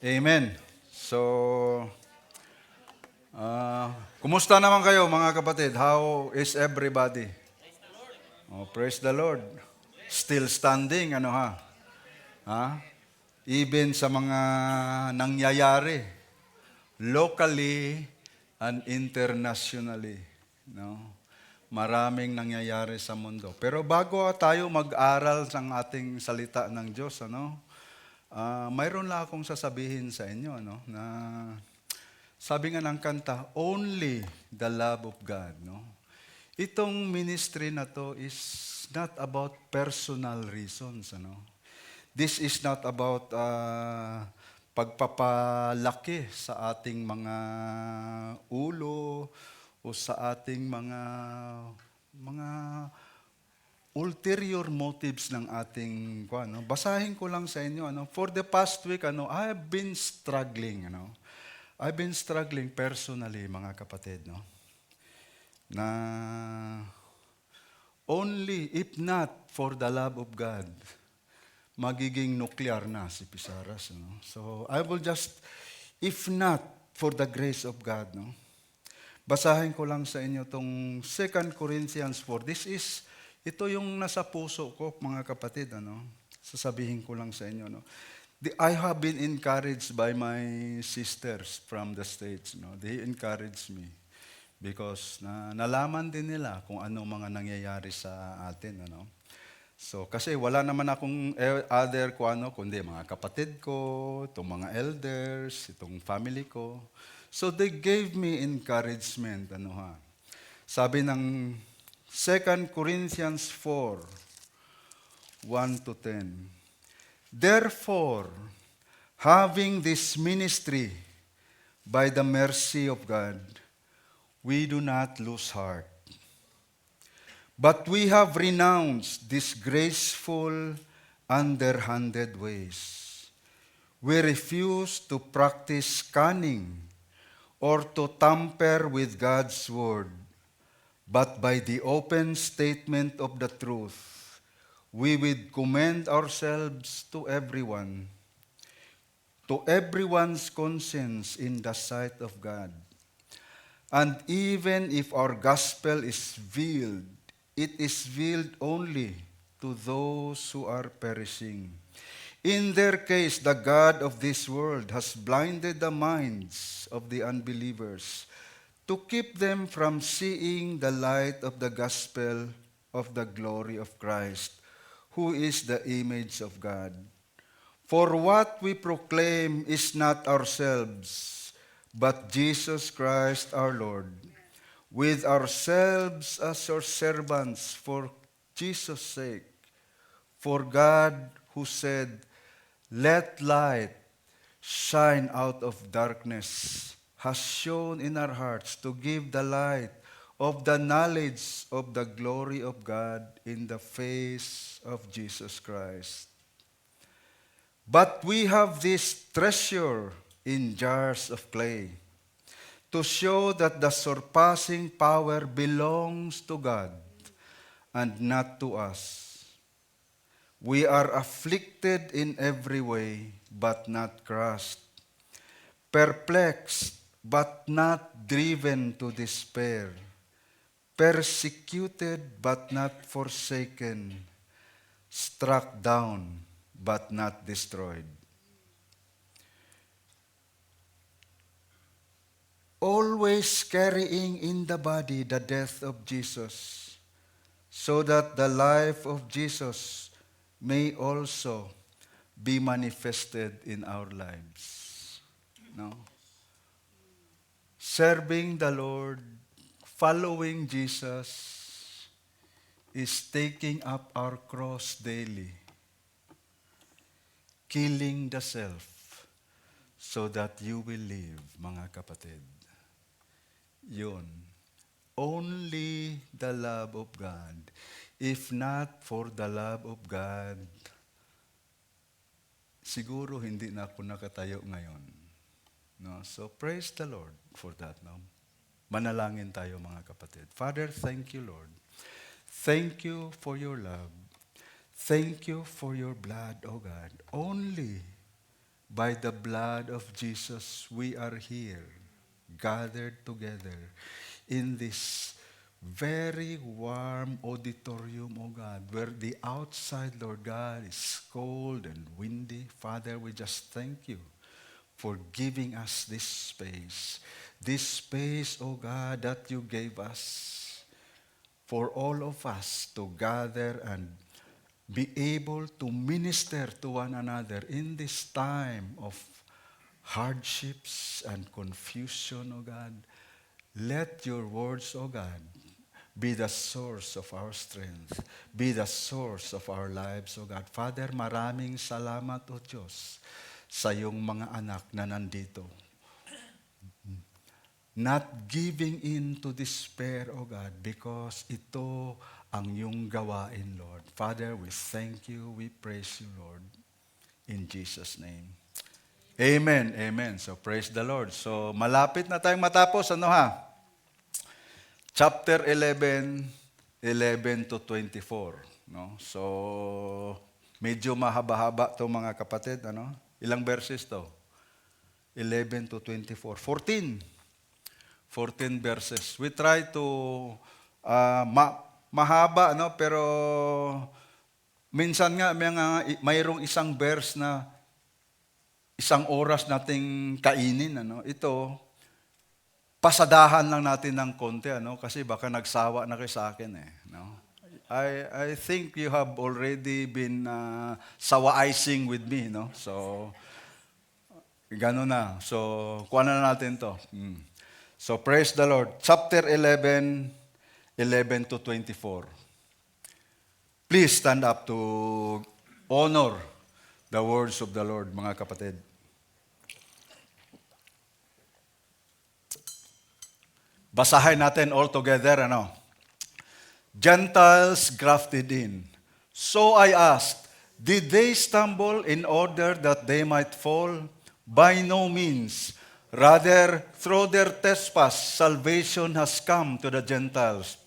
Amen. So, kumusta naman kayo mga kapatid? How is everybody? Oh, praise the Lord. Still standing, ano ha? Ha? Even sa mga nangyayari, locally and internationally. No? Maraming nangyayari sa mundo. Pero bago tayo mag-aral ng ating salita ng Diyos, mayroon lang akong sasabihin sa inyo, na sabi nga ng kanta, only the love of God. No? Itong ministry na to is not about personal reasons. This is not about pagpapalaki sa ating mga ulo o sa ating mga ulterior motives ng ating Basahin ko lang sa inyo. For the past week, I've been struggling. I've been struggling personally, mga kapatid, na only if not for the love of God, magiging nuclear na si Pisaras. So, I will just, if not for the grace of God, basahin ko lang sa inyo tong 2 Corinthians 4. Ito yung nasa puso ko, mga kapatid, sasabihin ko lang sa inyo, I have been encouraged by my sisters from the States. They encouraged me because nalaman din nila kung ano mga nangyayari sa atin. So, kasi wala naman akong other kundi mga kapatid ko, itong mga elders, itong family ko. So, they gave me encouragement. Sabi ng 2 Corinthians 4, 1 to 10. Therefore, having this ministry by the mercy of God, we do not lose heart. But we have renounced disgraceful, underhanded ways. We refuse to practice cunning or to tamper with God's word, but by the open statement of the truth, we would commend ourselves to everyone's conscience in the sight of God. And even if our gospel is veiled, it is veiled only to those who are perishing. In their case, the God of this world has blinded the minds of the unbelievers to keep them from seeing the light of the gospel of the glory of Christ, who is the image of God. For what we proclaim is not ourselves, but Jesus Christ our Lord, with ourselves as your servants for Jesus' sake. For God, who said, "Let light shine out of darkness," has shown in our hearts to give the light of the knowledge of the glory of God in the face of Jesus Christ. But we have this treasure in jars of clay to show that the surpassing power belongs to God and not to us. We are afflicted in every way, but not crushed, perplexed, but not driven to despair, persecuted, but not forsaken, struck down, but not destroyed. Always carrying in the body the death of Jesus, so that the life of Jesus may also be manifested in our lives. No? Serving the Lord, following Jesus, is taking up our cross daily, killing the self, so that you will live, mga kapatid. Yun. Only the love of God. If not for the love of God, siguro hindi na ako nakatayo ngayon. No? So praise the Lord for that. No? Manalangin tayo, mga kapatid. Father, thank you, Lord. Thank you for your love. Thank you for your blood, O God. Only By the blood of Jesus, we are here, gathered together in this very warm auditorium, O God, where the outside, Lord God, is cold and windy. Father, we just thank you for giving us this space, O God, that you gave us for all of us to gather and be able to minister to one another in this time of hardships and confusion, O God. Let your words, O God, be the source of our strength, be the source of our lives, O God. Father, maraming salamat, O Diyos, sa iyong mga anak na nandito. Not giving in to despair, O God, because ito ang iyong gawain, Lord. Father, we thank you, we praise you, Lord. In Jesus' name. Amen, amen. So praise the Lord. So malapit na tayong matapos, ano ha? Chapter 11, 11 to 24. No? So medyo mahaba-haba to mga kapatid. Ano? Ilang verses to? 11 to 24. 14 verses. We try to, mahaba, no? Pero minsan nga mayroong isang verse na isang oras nating kainin. Ano? Ito, pasadahan lang natin ng konti. Ano? Kasi baka nagsawa na kayo sa akin. No? I think you have already been sawaizing with me. No? So, gano'n na. So, kuha na natin to. So, praise the Lord. Chapter 11, 11 to 24. Please stand up to honor the words of the Lord, mga kapatid. Basahin natin all together, ano? Gentiles grafted in. So I asked, did they stumble in order that they might fall? By no means. Rather, through their trespass, salvation has come to the Gentiles,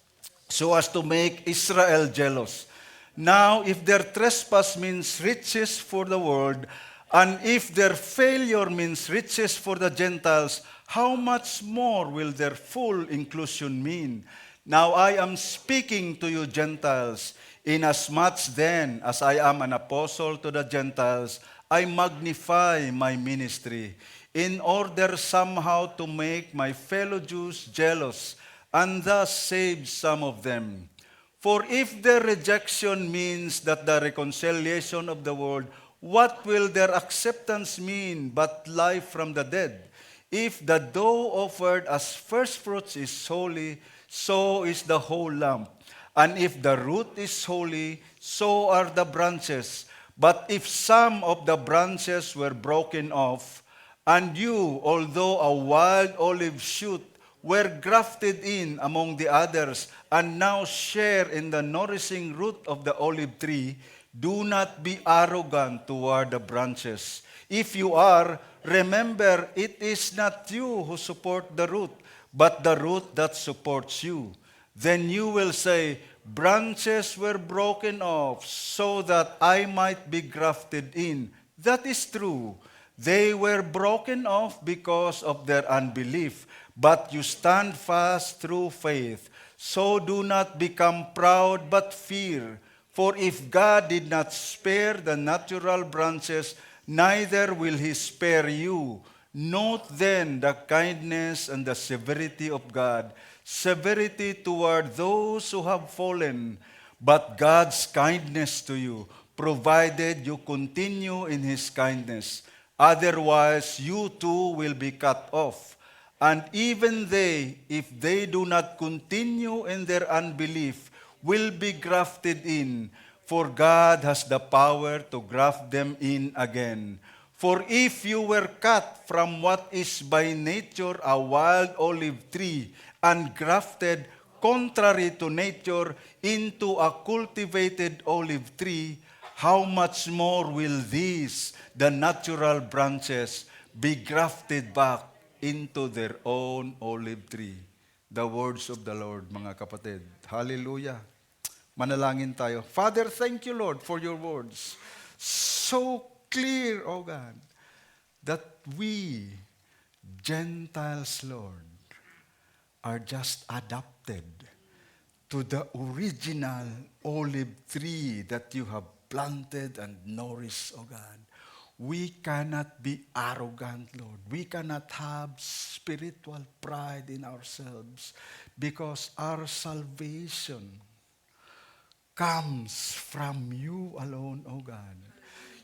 so as to make Israel jealous. Now, if their trespass means riches for the world, and if their failure means riches for the Gentiles, how much more will their full inclusion mean? Now I am speaking to you Gentiles, inasmuch then as I am an apostle to the Gentiles, I magnify my ministry, in order somehow to make my fellow Jews jealous, and thus save some of them. For if their rejection means that the reconciliation of the world, what will their acceptance mean but life from the dead? If the dough offered as first fruits is holy, so is the whole lump. And if the root is holy, so are the branches. But if some of the branches were broken off, and you, although a wild olive shoot, were grafted in among the others, and now share in the nourishing root of the olive tree, do not be arrogant toward the branches. If you are, remember it is not you who support the root, but the root that supports you. Then you will say, branches were broken off so that I might be grafted in. That is true. They were broken off because of their unbelief, but you stand fast through faith. So do not become proud, but fear. For if God did not spare the natural branches, neither will He spare you. Note then the kindness and the severity of God. Severity toward those who have fallen, but God's kindness to you, provided you continue in His kindness. Otherwise, you too will be cut off. And even they, if they do not continue in their unbelief, will be grafted in, for God has the power to graft them in again. For if you were cut from what is by nature a wild olive tree and grafted, contrary to nature, into a cultivated olive tree, how much more will these, the natural branches, be grafted back into their own olive tree? The words of the Lord, mga kapatid. Hallelujah. Manalangin tayo. Father, thank you, Lord, for your words. So clear, O God. that we, Gentiles, Lord, are just adopted to the original olive tree that you have planted and nourished, O God. We cannot be arrogant, Lord. We cannot have spiritual pride in ourselves because our salvation comes from you alone, O God.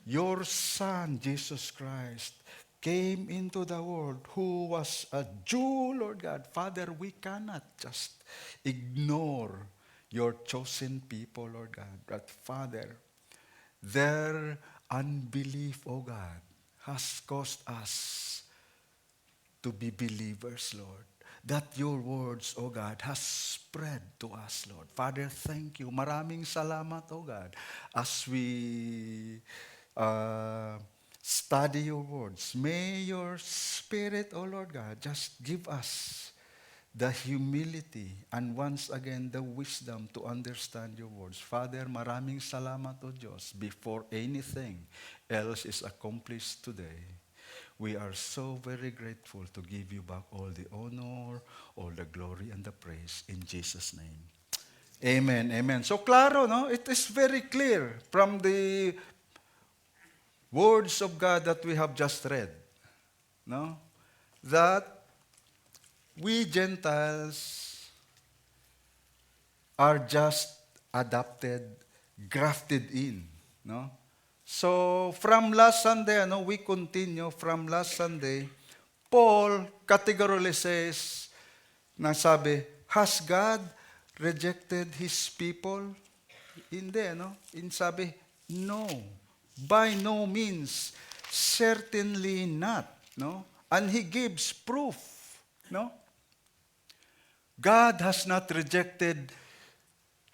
Your Son, Jesus Christ, came into the world who was a Jew, Lord God. Father, we cannot just ignore your chosen people, Lord God. But Father, their unbelief, O God, has caused us to be believers, Lord. That your words, O God, has spread to us, Lord. Father, thank you. Maraming salamat, O God, as we study your words. May your Spirit, O Lord God, just give us the humility and once again the wisdom to understand your words. Father, maraming salamat, O Diyos, before anything else is accomplished today. We are so very grateful to give you back all the honor, all the glory, and the praise in Jesus' name. Amen, amen. So, klaro, no? It is very clear from the words of God that we have just read, no? That we Gentiles are just adopted, grafted in, no? So, from last Sunday, we continue from last Sunday, Paul categorically says, has God rejected His people? Hindi, Sabi, no. By no means. Certainly not, no? And he gives proof, no? God has not rejected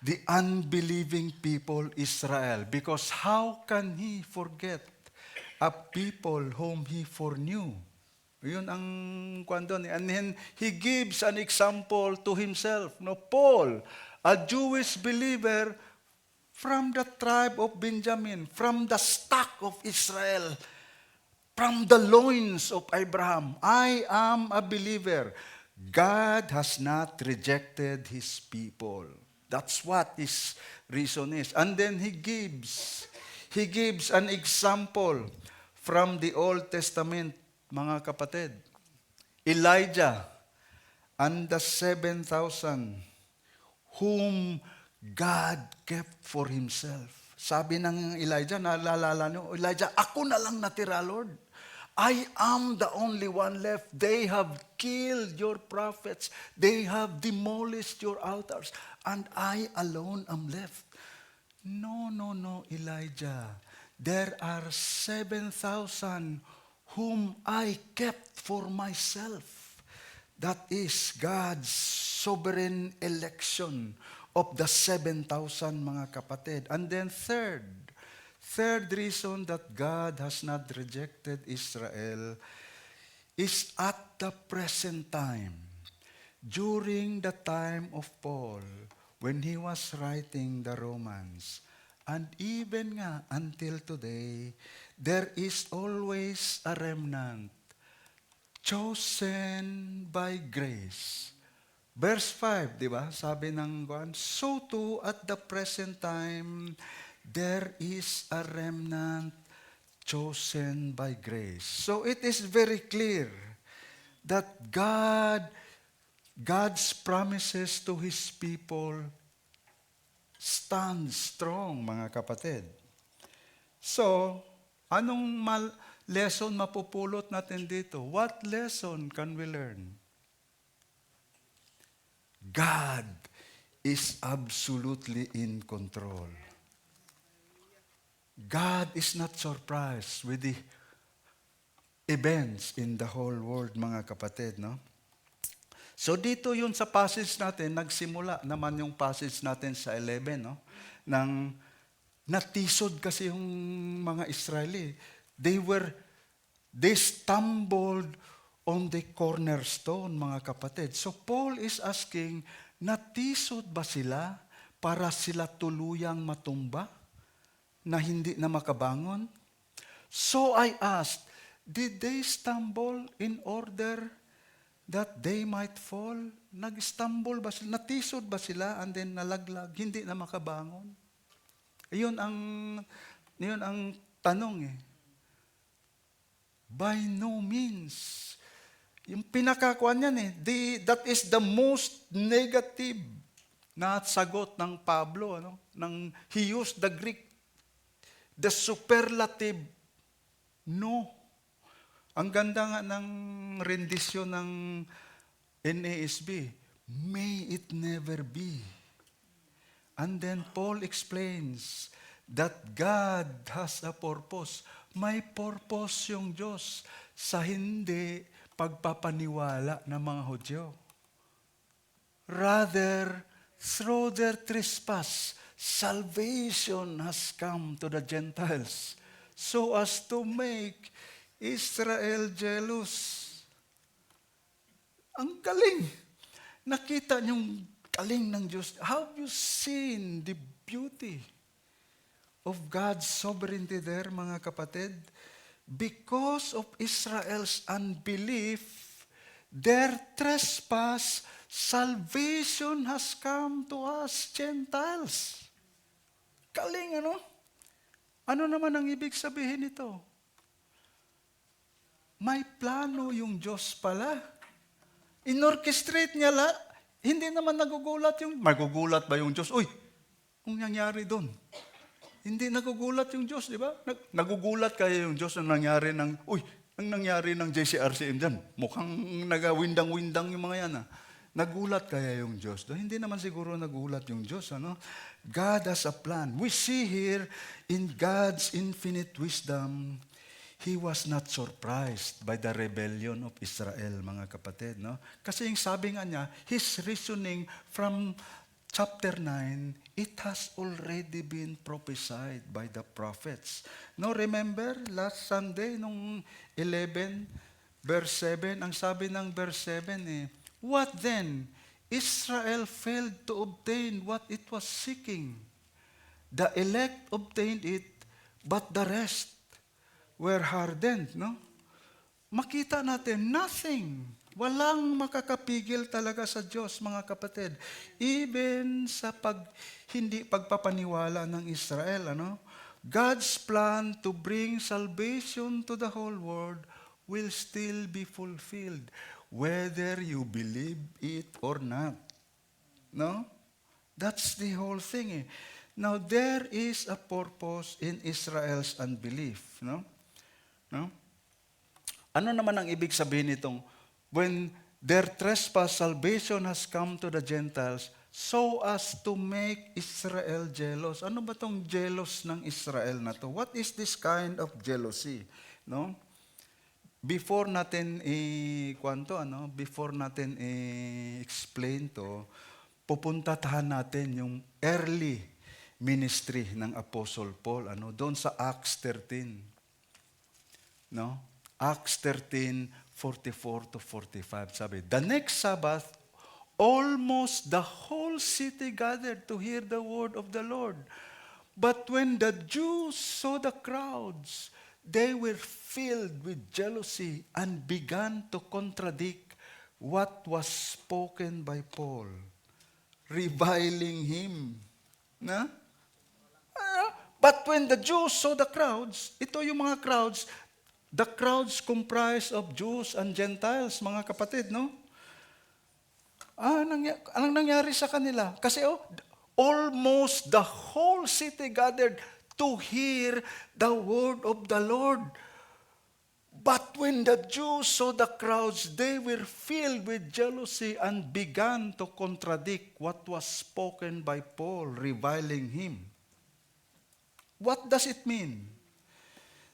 the unbelieving people Israel, because how can He forget a people whom He foreknew? Yun ang kwento niya. And then He gives an example to Himself. No, Paul, a Jewish believer from the tribe of Benjamin, from the stock of Israel, from the loins of Abraham. I am a believer. God has not rejected His people. That's what His reason is. And then He gives an example from the Old Testament, mga kapatid. Elijah and the 7,000 whom God kept for Himself. Sabi ng Elijah, naalala nyo, Elijah, ako na lang natira, Lord. I am the only one left. They have killed your prophets. They have demolished your altars. And I alone am left. No, Elijah. There are 7,000 whom I kept for myself. That is God's sovereign election of the 7,000, mga kapatid. And then third reason that God has not rejected Israel is at the present time, during the time of Paul, when he was writing the Romans, and even nga until today, there is always a remnant chosen by grace. Verse 5, di ba? Sabi ng Juan, so too at the present time, there is a remnant chosen by grace. So it is very clear that God's promises to His people stand strong, mga kapatid. So, anong lesson mapupulot natin dito? What lesson can we learn? God is absolutely in control. God is not surprised with the events in the whole world, mga kapatid, no? So dito yun sa passage natin, nagsimula naman yung passage natin sa 11, no? Nang natisod kasi yung mga Israeli. They stumbled on the cornerstone, mga kapatid. So Paul is asking, natisod ba sila para sila tuluyang matumba? Na hindi na makabangon? So I asked, Did they stumble in order that they might fall? Nag-stumble ba sila? Natisod ba sila and then nalaglag? Hindi na makabangon? Yun ang tanong eh. By no means. Yung pinakakuan yan eh. That is the most negative na sagot ng Pablo. He used the Greek, the superlative no. Ang ganda nga ng rendisyon ng NASB. May it never be. And then Paul explains that God has a purpose. May purpose yung Diyos sa hindi pagpapaniwala ng mga Hudyo. Rather, through their trespass, salvation has come to the Gentiles so as to make Israel jealous. Ang galing. Nakita niyong galing ng Diyos. Have you seen the beauty of God's sovereignty there, mga kapatid? Because of Israel's unbelief, their trespass, salvation has come to us, Gentiles. Galing, ano? Ano naman ang ibig sabihin nito? May plano yung Diyos pala. Inorchestrate niya hindi naman nagugulat magugulat ba yung Diyos? Uy, kung nangyari doon. Hindi nagugulat yung Diyos, di ba? Nagugulat kaya yung Diyos ang nangyari ang nangyari ng JCRCM dyan. Mukhang nagawindang-windang yung mga yan. Nagulat kaya yung Diyos? Hindi naman siguro nagulat yung Diyos. God has a plan. We see here in God's infinite wisdom, He was not surprised by the rebellion of Israel, mga kapatid. No? Kasi yung sabi nga niya, His reasoning from chapter 9, it has already been prophesied by the prophets. No, remember, last Sunday, nung 11, verse 7, ang sabi ng verse 7 what then? Israel failed to obtain what it was seeking. The elect obtained it, but the rest were hardened, no? Makita natin, nothing. Walang makakapigil talaga sa Diyos, mga kapatid. Even sa hindi pagpapaniwala ng Israel, God's plan to bring salvation to the whole world will still be fulfilled, whether you believe it or not. No? That's the whole thing. Now, there is a purpose in Israel's unbelief, no? No? Ano naman ang ibig sabihin nitong, when their trespass, salvation has come to the Gentiles, so as to make Israel jealous. Ano ba tong jealous ng Israel na to? What is this kind of jealousy? No? Before natin explain to, pupuntahan natin yung early ministry ng Apostle Paul, doon sa Acts 13. No? Acts 13:44 to 45. Sabi, the next Sabbath, almost the whole city gathered to hear the word of the Lord. But when the Jews saw the crowds, they were filled with jealousy and began to contradict what was spoken by Paul, reviling him. Na? But when the Jews saw the crowds, ito yung mga crowds, the crowds comprised of Jews and Gentiles, mga kapatid, no? Anong nangyari sa kanila? Kasi almost the whole city gathered to hear the word of the Lord. But when the Jews saw the crowds, they were filled with jealousy and began to contradict what was spoken by Paul, reviling him. What does it mean?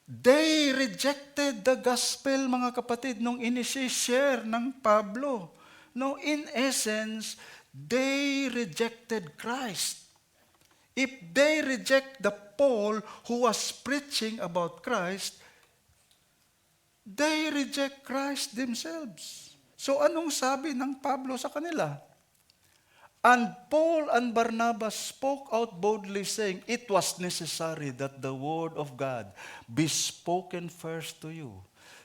They rejected the gospel, mga kapatid, nung ini-share ng Pablo. No, in essence, they rejected Christ. If they reject the Paul who was preaching about Christ, they reject Christ themselves. So anong sabi ng Pablo sa kanila? And Paul and Barnabas spoke out boldly, saying, it was necessary that the word of God be spoken first to you,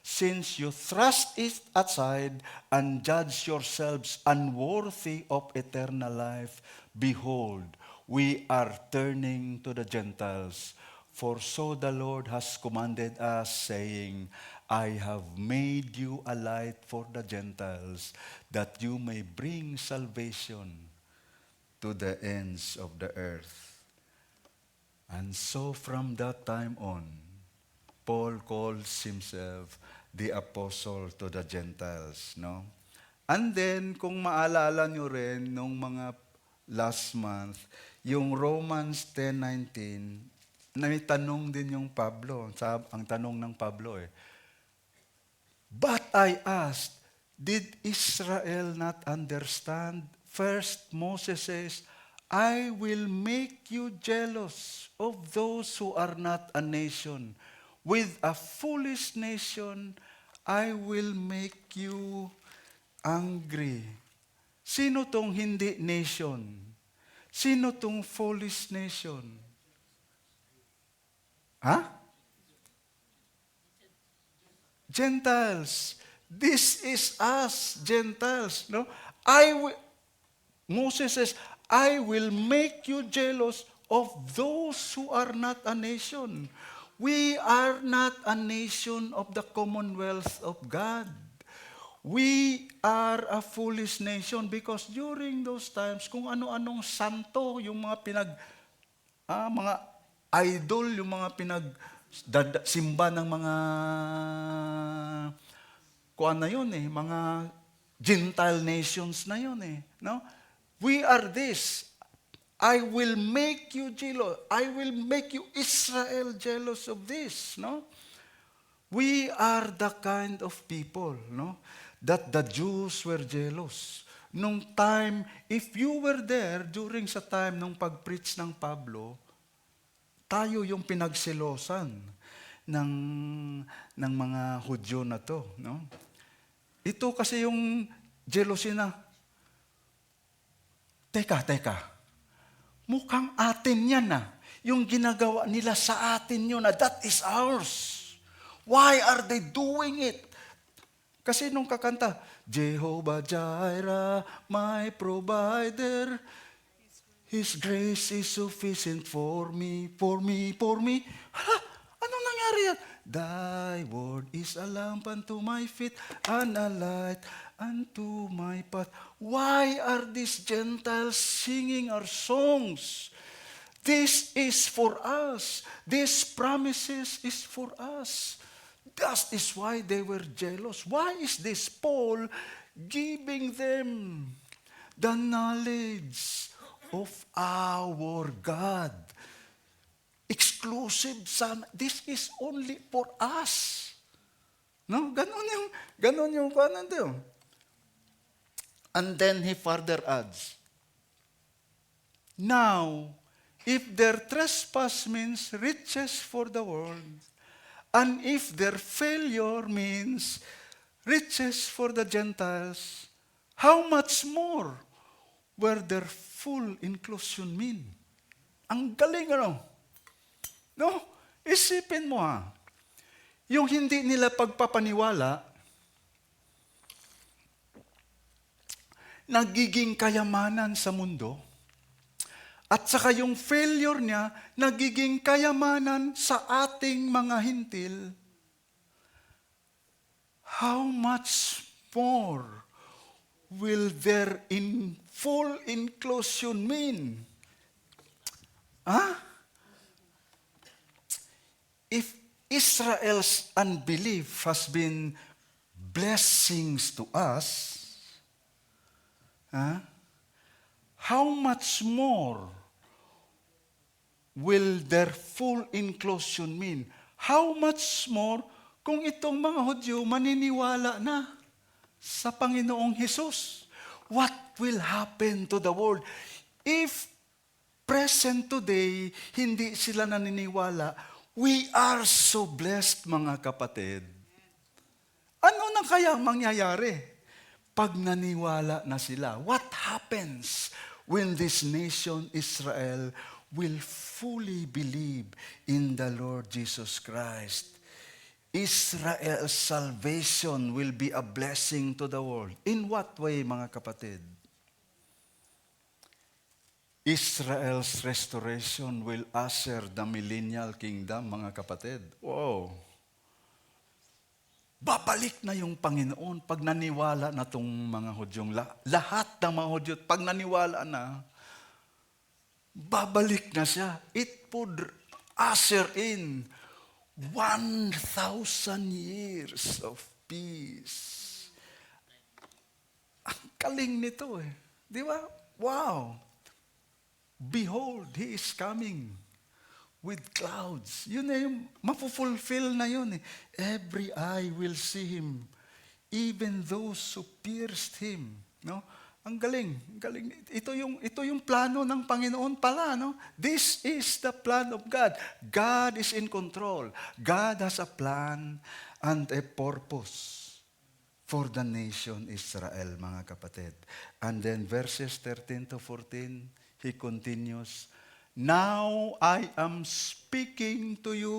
since you thrust it aside and judge yourselves unworthy of eternal life, behold, we are turning to the Gentiles. For so the Lord has commanded us, saying, I have made you a light for the Gentiles, that you may bring salvation to the ends of the earth. And so from that time on, Paul calls himself the apostle to the Gentiles, no? And then, kung maalala nyo rin, nung mga last month, yung Romans 10:19, may tanong din yung Pablo. Ang tanong ng Pablo But I asked, did Israel not understand? First, Moses says, I will make you jealous of those who are not a nation. With a foolish nation, I will make you angry. Sino tong hindi nation? Sino tong foolish nation? Gentiles. This is us, Gentiles. No? Moses says, I will make you jealous of those who are not a nation. We are not a nation of the commonwealth of God. We are a foolish nation because during those times, kung ano-anong santo, yung mga idol, yung mga simba ng mga kuan na yun mga Gentile nations na yun no? We are this. I will make you jealous. I will make you Israel jealous of this, no? We are the kind of people, no, that the Jews were jealous. Nung time, if you were there during sa time nung pag-preach ng Pablo, tayo yung pinagselosan ng mga Hudyo na to, no? Ito kasi yung jealousy na, teka, mukhang atin yan yung ginagawa nila sa atin yun that is ours. Why are they doing it? Kasi nung kakanta, Jehovah Jireh, my provider, His grace is sufficient for me. Anong nangyari yan? Thy word is a lamp unto my feet and a light unto my path. Why are these Gentiles singing our songs? This is for us. These promises is for us. That is why they were jealous. Why is this Paul giving them the knowledge of our God? Exclusive son. This is only for us. No? Ganon yung kanan doon. And then he further adds, now, if their trespass means riches for the world, and if their failure means riches for the Gentiles, how much more will their full inclusion mean? Ang galing No? Isipin mo yung hindi nila pagpapaniwala, nagiging kayamanan sa mundo, at saka yung failure niya, nagiging kayamanan sa ating mga hintil, how much more will their full inclusion mean? If Israel's unbelief has been blessings to us, how much more will their full inclusion mean? How much more kung itong mga Hudyo maniniwala na sa Panginoong Hesus? What will happen to the world if present today hindi sila naniniwala? We are so blessed, mga kapatid. Ano na kaya mangyayari pag naniwala na sila? What happens when this nation, Israel, will fully believe in the Lord Jesus Christ? Israel's salvation will be a blessing to the world. In what way, mga kapatid? Israel's restoration will usher the millennial kingdom, mga kapatid. Wow! Babalik na yung Panginoon pag naniwala na itong mga Hudyong. Lahat ng mga Hudyo, pag naniwala na, babalik na siya. It would usher in 1,000 years of peace. Ang galing nito eh. Di ba? Wow! Behold, He is coming with clouds. Yun na yung mapufulfill na yun eh. Every eye will see Him, even those who pierced Him. No? Ang galing, ang galing. Ito yung plano ng Panginoon pala, no? This is the plan of God. God is in control. God has a plan and a purpose for the nation Israel, mga kapatid. And then verses 13 to 14, He continues, "Now I am speaking to you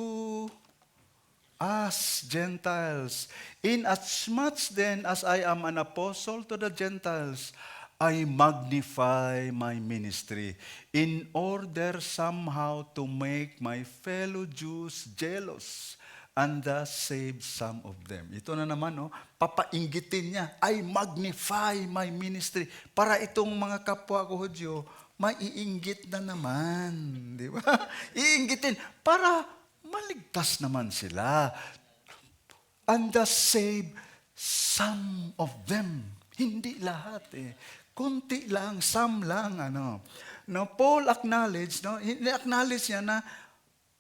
as Gentiles. Inasmuch then as I am an apostle to the Gentiles, I magnify my ministry in order somehow to make my fellow Jews jealous and thus save some of them." Ito na naman, no? Papainggitin niya, I magnify my ministry. Para itong mga kapwa ko Hudyo, maiinggit na naman. Di ba? Iinggitin. Para maligtas naman sila. And thus save some of them. Hindi lahat eh. Kunti lang, some lang. No, Paul acknowledged, no? Acknowledge niya na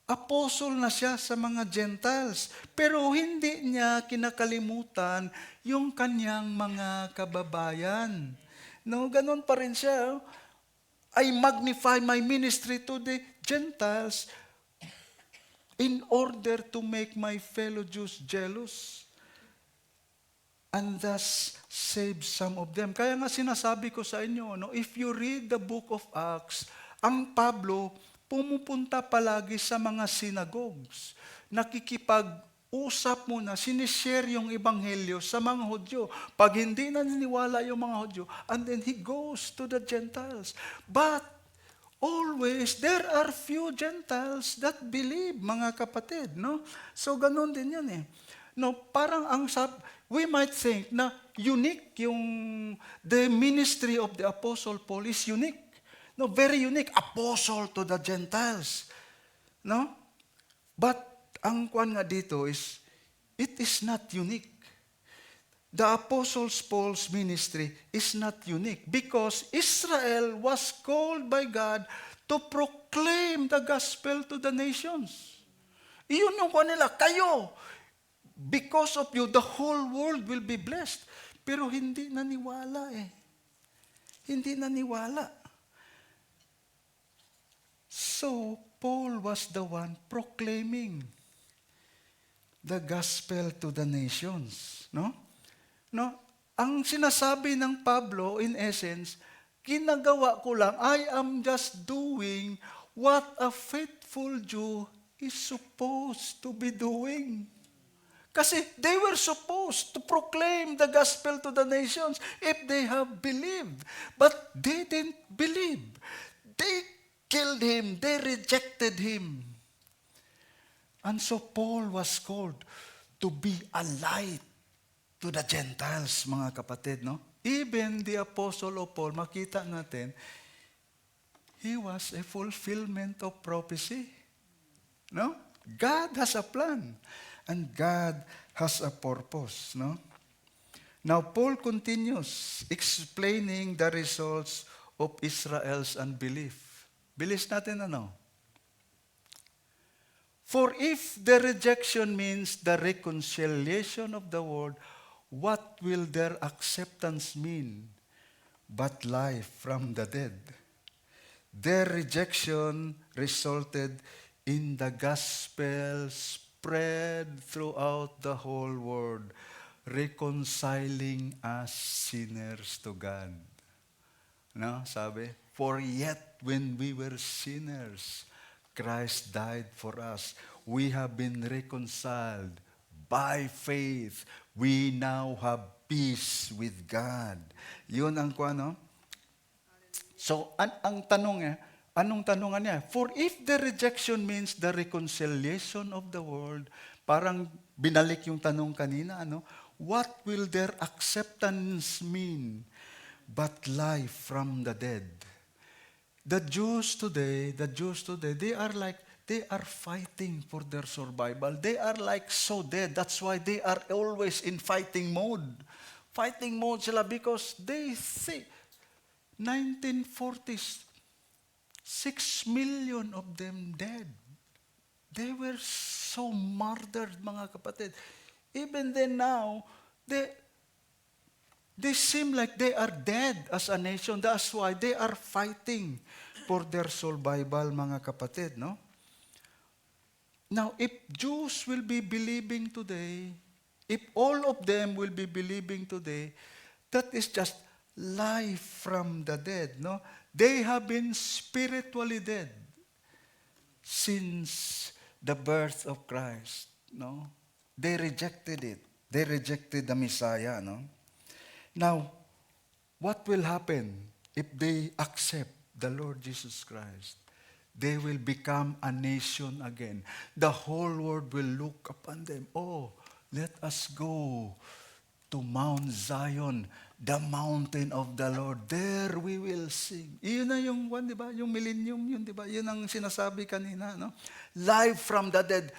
apostle na siya sa mga Gentiles. Pero hindi niya kinakalimutan yung kanyang mga kababayan. No, ganun pa rin siya. I magnify my ministry to the Gentiles in order to make my fellow Jews jealous and thus save some of them. Kaya nga sinasabi ko sa inyo, no, if you read the book of Acts, ang Pablo pumupunta palagi sa mga synagogues, nakikipag-usap muna, sinishare yung ebanghelyo sa mga Hudyo. Pag hindi naniniwala yung mga Hudyo, and then he goes to the Gentiles. But always, there are few Gentiles that believe, mga kapatid, no? So, ganun din yan eh. No, parang we might think na unique the ministry of the Apostle Paul is unique. No, very unique. Apostle to the Gentiles. No? But, ang kwan nga dito is, it is not unique. The Apostle Paul's ministry is not unique because Israel was called by God to proclaim the gospel to the nations. Iyon yung kwan nila, kayo, because of you, the whole world will be blessed. Pero hindi naniwala eh. Hindi naniwala. So, Paul was the one proclaiming the gospel to the nations. No? No? Ang sinasabi ng Pablo, in essence, ginagawa ko lang, I am just doing what a faithful Jew is supposed to be doing. Kasi they were supposed to proclaim the gospel to the nations if they have believed. But they didn't believe. They killed him. They rejected him. And so Paul was called to be a light to the Gentiles, mga kapatid, no? Even the Apostle of Paul, makita natin, he was a fulfillment of prophecy. No? God has a plan. And God has a purpose, no? Now, Paul continues explaining the results of Israel's unbelief. Bilis natin For if the rejection means the reconciliation of the world, what will their acceptance mean but life from the dead? Their rejection resulted in the gospel spread throughout the whole world, reconciling us sinners to God. No, sabi, for yet when we were sinners, Christ died for us. We have been reconciled by faith, we now have peace with God. Yun ang no? So, ang tanong anong tanungan niya? For if the rejection means the reconciliation of the world, parang binalik yung tanong kanina, what will their acceptance mean but life from the dead? The Jews today, they are fighting for their survival. They are like so dead. That's why they are always in fighting mode. Fighting mode sila because they think 1940s, 6 million of them dead. They were so murdered, mga kapatid. Even then now, they seem like they are dead as a nation. That's why they are fighting for their survival, mga kapatid, no? Now, if Jews will be believing today, if all of them will be believing today, that is just life from the dead, no? They have been spiritually dead since the birth of Christ, no? They rejected it. They rejected the Messiah, no? Now, what will happen if they accept the Lord Jesus Christ? They will become a nation again. The whole world will look upon them. Oh, let us go to Mount Zion, the mountain of the Lord. There we will sing. Iyon na yung di ba? Yung millennium yun, di ba? Yun ang sinasabi kanina, no? Life from the dead.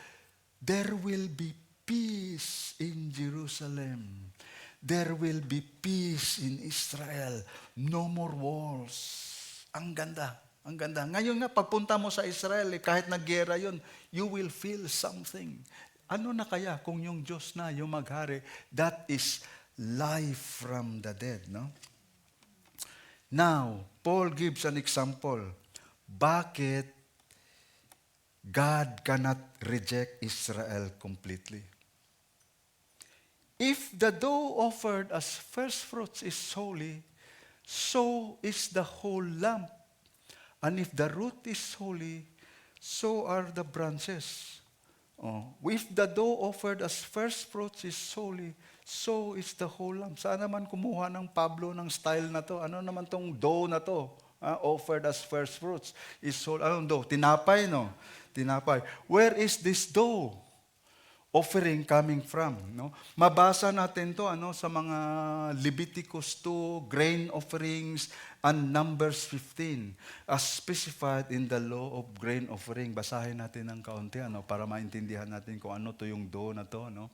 There will be peace in Jerusalem. There will be peace in Israel. No more wars. Ang ganda. Ang ganda. Ngayon nga, pagpunta mo sa Israel, kahit naggera yun, you will feel something. Ano na kaya kung yung Diyos na, yung maghari? That is life from the dead, no? Now, Paul gives an example. Bakit God cannot reject Israel completely? If the dough offered as first fruits is holy, so is the whole lump. And if the root is holy, so are the branches. If the dough offered as first fruits is holy, so is the whole lump. Saan naman kumuha ng Pablo ng style na to? Ano naman tong dough na to? Offered as first fruits is holy. Anong dough? Tinapay, no? Tinapay. Where is this dough offering coming from, no? Mabasa natin to sa mga Leviticus 2, grain offerings, and Numbers 15, as specified in the law of grain offering. Basahin natin ng kaunti para maintindihan natin kung ano to yung dough na to, no?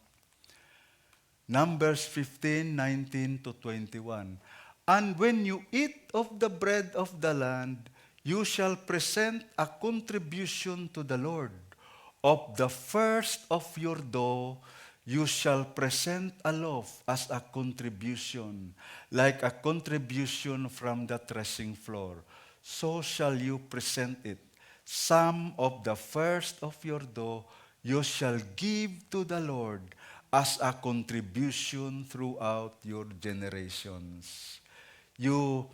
Numbers 15:19 to 21. And when you eat of the bread of the land, you shall present a contribution to the Lord. Of the first of your dough, you shall present a loaf as a contribution, like a contribution from the threshing floor. So shall you present it. Some of the first of your dough you shall give to the Lord as a contribution throughout your generations. You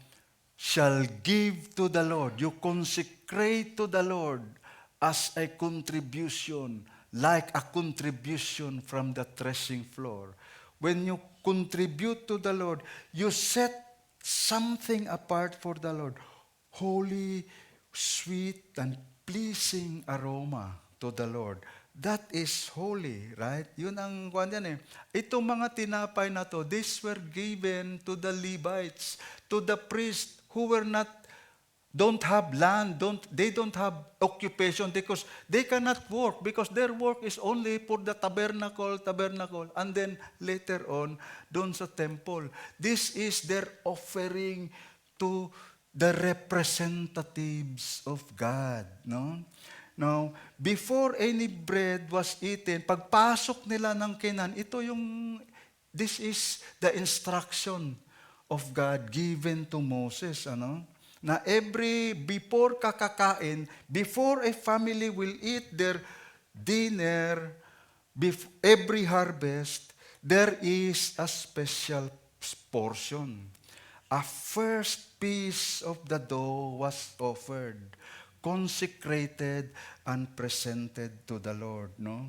shall give to the Lord. You consecrate to the Lord as a contribution, like a contribution from the threshing floor. When you contribute to the Lord, you set something apart for the Lord. Holy, sweet, and pleasing aroma to the Lord. That is holy, right? Yun ang kuwan yan eh. Itong mga tinapay na to, these were given to the Levites, to the priests who don't have land, they don't have occupation because they cannot work because their work is only for the tabernacle, and then later on, doon sa temple. This is their offering to the representatives of God, no? Now, before any bread was eaten, pagpasok nila ng Canaan, this is the instruction of God given to Moses, na before kakakain, before a family will eat their dinner, every harvest, there is a special portion. A first piece of the dough was offered, consecrated and presented to the Lord, no?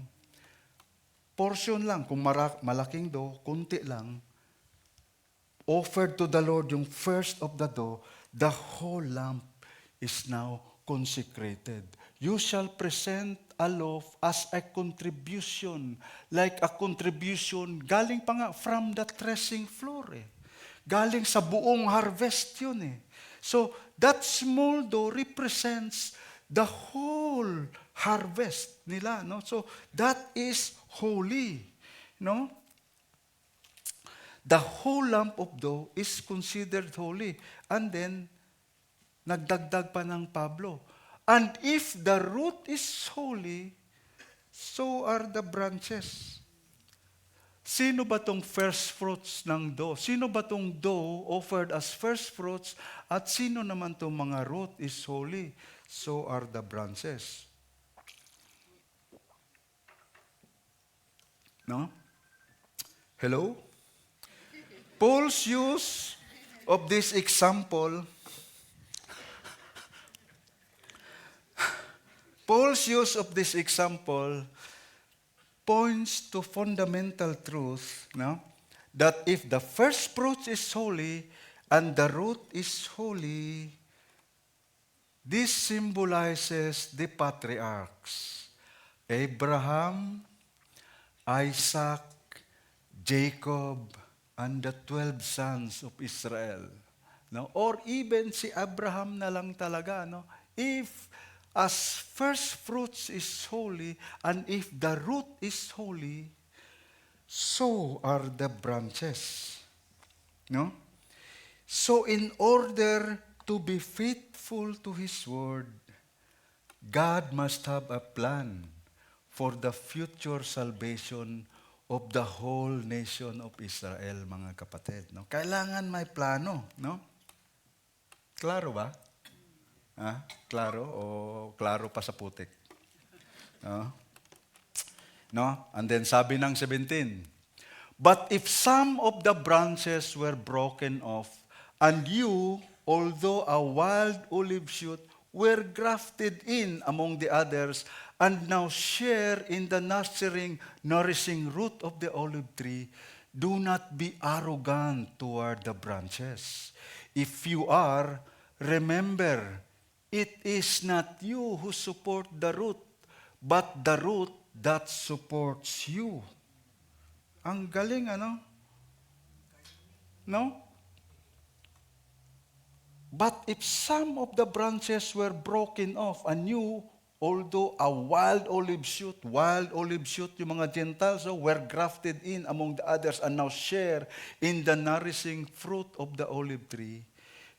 portion lang. Kung malaking dough, kunti lang, offered to the Lord yung first of the dough, the whole lump is now consecrated. You shall present a loaf as a contribution, like a contribution, galing pa nga from the threshing floor eh. Galing sa buong harvest yun eh. So, that small dough represents the whole harvest nila. No? So, that is holy. No? The whole lump of dough is considered holy. And then, nagdagdag pa ng Pablo. And if the root is holy, so are the branches. Sino ba tong first fruits ng dough? Sino ba tong dough offered as first fruits? At sino naman tong mga root is holy? So are the branches. No? Hello? Paul's use of this example points to fundamental truth, no? That if the first fruit is holy and the root is holy, this symbolizes the patriarchs, Abraham, Isaac, Jacob, and the 12 sons of Israel. No? Or even si Abraham na lang talaga. No? If as first fruits is holy, and if the root is holy, so are the branches. No? So in order to be faithful to His word, God must have a plan for the future salvation of the whole nation of Israel, mga kapatid. No? Kailangan may plano. No? Klaro ba? Klaro o klaro pa sa putik? No? And then sabi ng 17, but if some of the branches were broken off, and you, although a wild olive shoot, were grafted in among the others, and now share in the nourishing root of the olive tree, do not be arrogant toward the branches. If you are, remember, it is not you who support the root, but the root that supports you. Ang galing, ano? No? But if some of the branches were broken off, and you, although a wild olive shoot, yung mga Gentiles were grafted in among the others and now share in the nourishing fruit of the olive tree,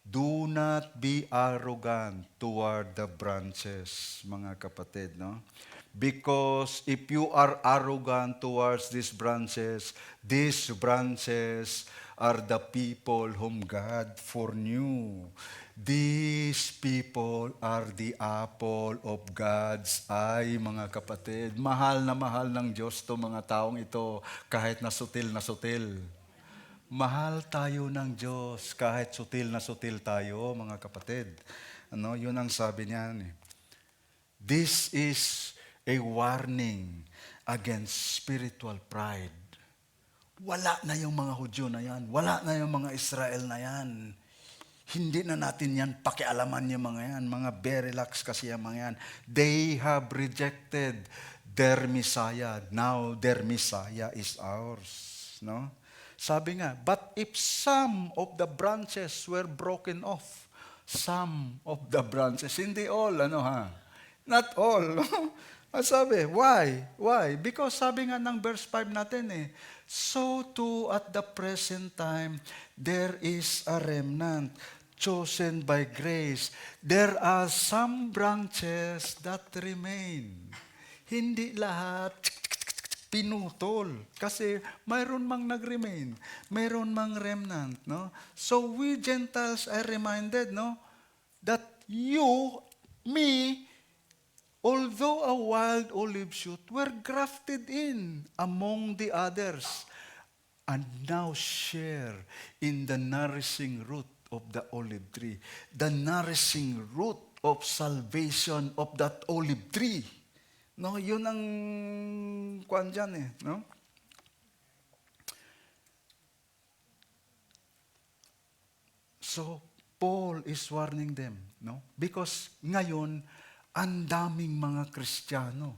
do not be arrogant toward the branches, mga kapatid, no? Because if you are arrogant towards these branches are the people whom God foreknew. These people are the apple of God's eye, mga kapatid. Mahal ng Diyos to mga taong ito, kahit na sutil na sutil. Mahal tayo ng Diyos kahit sutil na sutil tayo, mga kapatid. Yun ang sabi niya. This is a warning against spiritual pride. Wala na yung mga Hudyo na yan. Wala na yung mga Israel na yan. Hindi na natin yan pakialaman yung mga yan. Mga very lax kasi yung mga yan. They have rejected their Messiah. Now their Messiah is ours. No? Sabi nga, but if some of the branches were broken off, some of the branches, hindi all, not all. Sabi, why? Why? Because sabi nga ng verse 5 natin so too at the present time, there is a remnant chosen by grace. There are some branches that remain. Hindi lahat pinutol. Kasi mayroon mang nag-remain. Mayroon mang remnant. No? So we Gentiles are reminded that you, me, although a wild olive shoot, were grafted in among the others and now share in the nourishing root of the olive tree. The nourishing root of salvation of that olive tree. No, yun ang kwan dyan eh. No? So, Paul is warning them. No? Because ngayon, ang daming mga Kristiyano.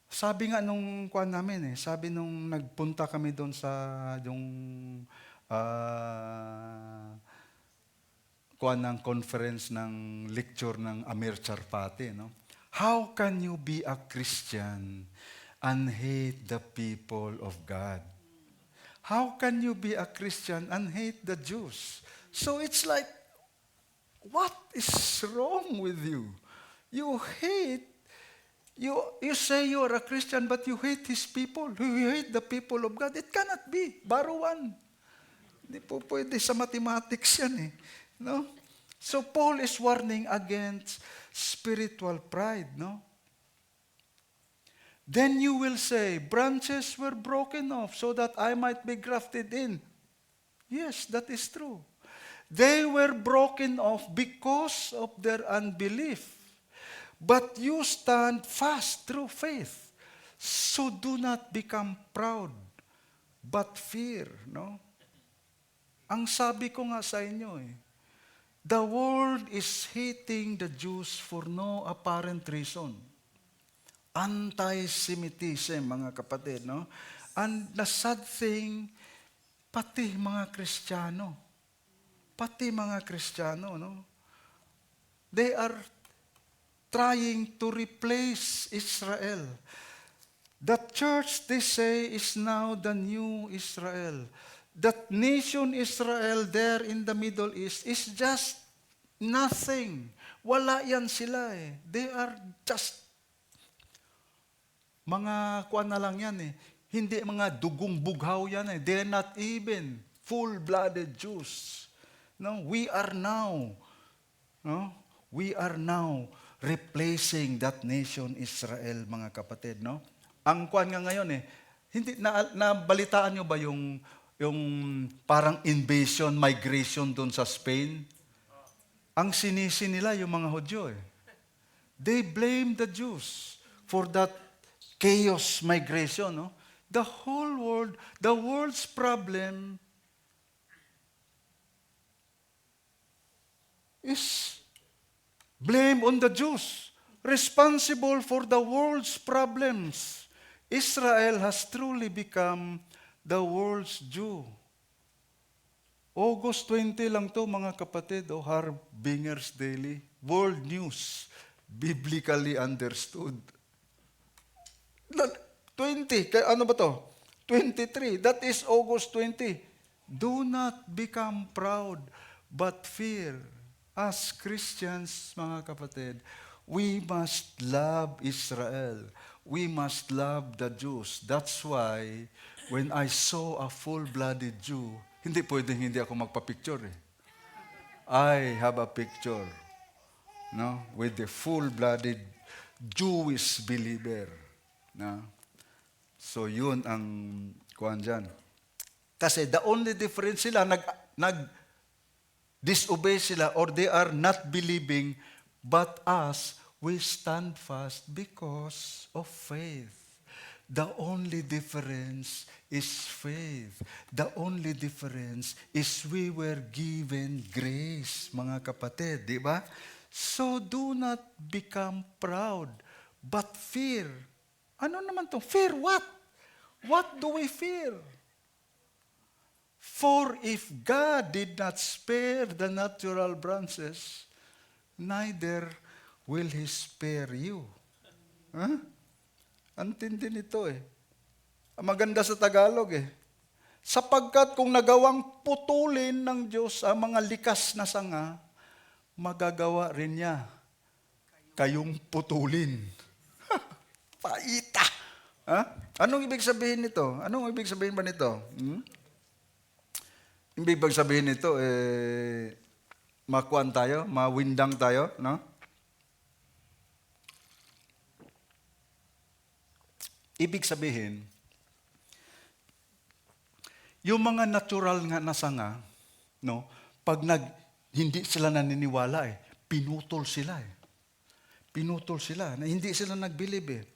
Sabi nga nung kwan namin sabi nung nagpunta kami doon sa yung kwan ng conference ng lecture ng Amir Charpati, no? How can you be a Christian and hate the people of God? How can you be a Christian and hate the Jews? So it's like, what is wrong with you? You say you are a Christian, but you hate His people. You hate the people of God. It cannot be. Baruan. Hindi po pwede sa mathematics yan eh. No? So Paul is warning against spiritual pride. No? Then you will say, branches were broken off so that I might be grafted in. Yes, that is true. They were broken off because of their unbelief. But you stand fast through faith. So do not become proud, but fear. No? Ang sabi ko nga sa inyo the world is hating the Jews for no apparent reason. Anti-Semitism, mga kapatid. No? And the sad thing, pati mga Kristiyano. No? They are trying to replace Israel. The church, they say, is now the new Israel. That nation Israel there in the Middle East is just nothing. Wala yan sila eh. They are just mga kuwan na lang yan eh. Hindi mga dugong bughaw yan eh. They're not even full-blooded Jews. No, we are now replacing that nation Israel, mga kapatid, no? Ang kuwan nga ngayon hindi nabalitaan niyo ba yung parang invasion, migration doon sa Spain? Ang sinisi nila yung mga Hudyo eh. They blame the Jews for that chaos migration, no? The whole world, the world's problem is blame on the Jews, responsible for the world's problems. Israel has truly become the world's Jew. August 20 lang to, mga kapatid, Harbinger's Daily. World News, biblically understood. 20, ano ba to? 23, that is August 20. Do not become proud, but fear. As Christians, mga kapatid, we must love Israel. We must love the Jews. That's why, when I saw a full-blooded Jew, hindi pwedeng hindi ako magpa-picture eh. I have a picture, no, with the full-blooded Jewish believer. No? So yun ang kuwan dyan. Kasi the only difference sila, disobey sila or they are not believing, but us, we stand fast because of faith. The only difference is faith. The only difference is we were given grace, mga kapatid, di ba? So do not become proud, but fear. Ano naman to? Fear what? What do we fear? For if God did not spare the natural branches, neither will He spare you. Huh? Antindi nito eh. Maganda sa Tagalog eh. Sapagkat kung nagawang putulin ng Diyos ang mga likas na sanga, magagawa rin niya kayong putulin. Paita! Ha? Anong ibig sabihin nito? Anong ibig sabihin ba nito? Ibig sabihin nito, makuan tayo, mawindang tayo, no? Ibig sabihin, yung mga natural nga na sanga, no, pag hindi sila naniniwala pinutol sila Pinutol sila, na hindi sila nag-believe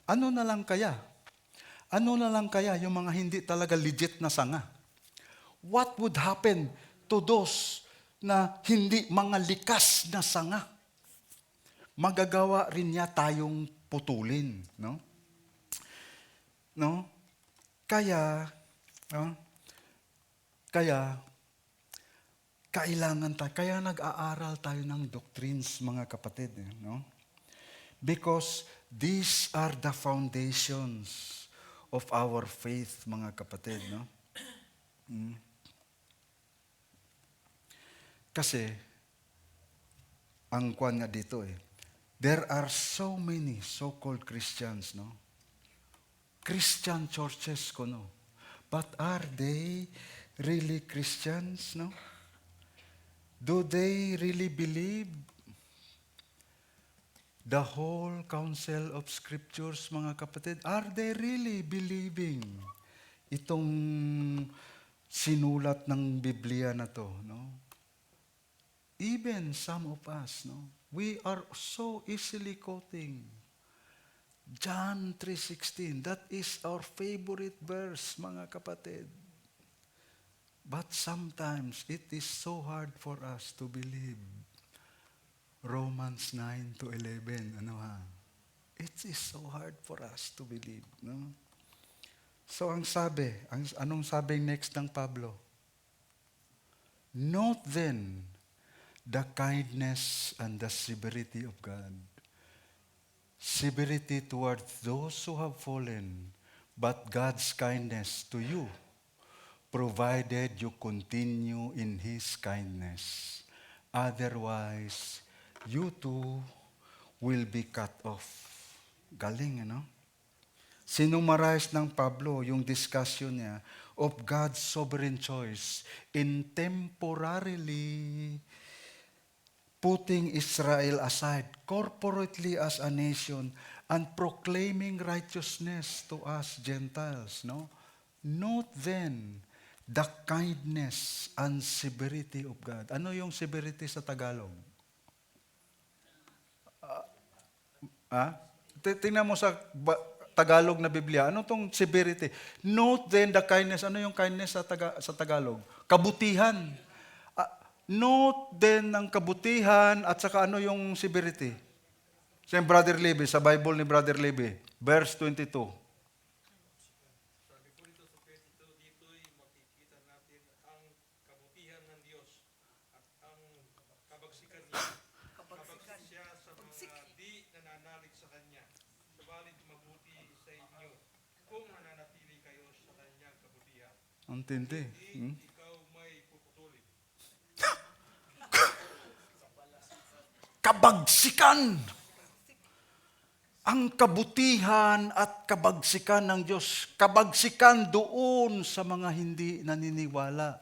Ano na lang kaya? Ano na lang kaya yung mga hindi talaga legit na sanga? What would happen to those na hindi mga likas na sanga? Magagawa rin niya tayong putulin, no? No? Kaya, no? Kaya, kailangan tayo, kaya nag-aaral tayo ng doctrines, mga kapatid, no? Because these are the foundations of our faith, mga kapatid, no? Kasi, ang kwan nga dito there are so many so-called Christians, no? Christian churches ko, no? But are they really Christians, no? Do they really believe the whole counsel of scriptures, mga kapatid? Are they really believing itong sinulat ng Biblia na to, no? Even some of us, no? We are so easily quoting John 3:16. That is our favorite verse, mga kapatid. But sometimes it is so hard for us to believe Romans 9-11. Ano ha? It is so hard for us to believe, no? So anong sabi next ng Pablo? Note then the kindness and the severity of God. Severity towards those who have fallen, but God's kindness to you, provided you continue in His kindness. Otherwise, you too will be cut off. Galing, ano? Sinumarise ng Pablo yung discussion niya of God's sovereign choice in temporarily putting Israel aside corporately as a nation and proclaiming righteousness to us Gentiles, no? Note then the kindness and severity of God. Ano yung severity sa Tagalog? Tingnan mo sa Tagalog na Biblia, ano tong severity? Note then the kindness. Ano yung kindness sa Tagalog? Kabutihan. Note then ng kabutihan at saka ano yung severity? Sa Brother Levy, sa Bible ni Brother Levy, verse 22. Sabi po dito sa 22, dito'y makikita natin ang kabutihan ng Diyos at ang kabagsikan niya. Kabagsik siya sa mga di nananalig sa Kanya. Subalit mabuti sa inyo kung nananatili kayo sa Kanyang kabutihan. Ang tindi. Hindi ikaw may puputulin. Kabagsikan! Ang kabutihan at kabagsikan ng Diyos. Kabagsikan doon sa mga hindi naniniwala.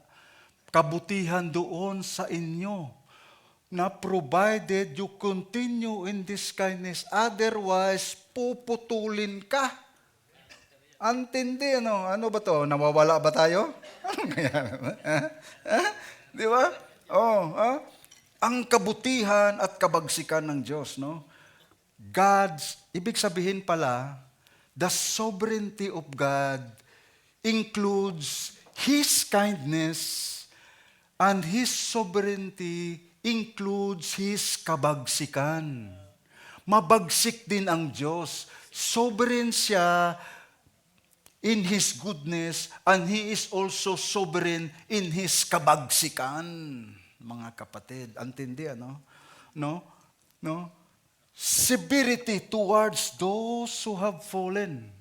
Kabutihan doon sa inyo. Na provided you continue in this kindness, otherwise puputulin ka. Antindi, ano? Ano ba to? Nawawala ba tayo? Di ba? Ang kabutihan at kabagsikan ng Diyos, no? Ibig sabihin pala, the sovereignty of God includes His kindness and His sovereignty includes His kabagsikan. Mabagsik din ang Diyos. Sovereign siya in His goodness and He is also sovereign in His kabagsikan. Mga kapatid, antindi, ano? No? Severity towards those who have fallen.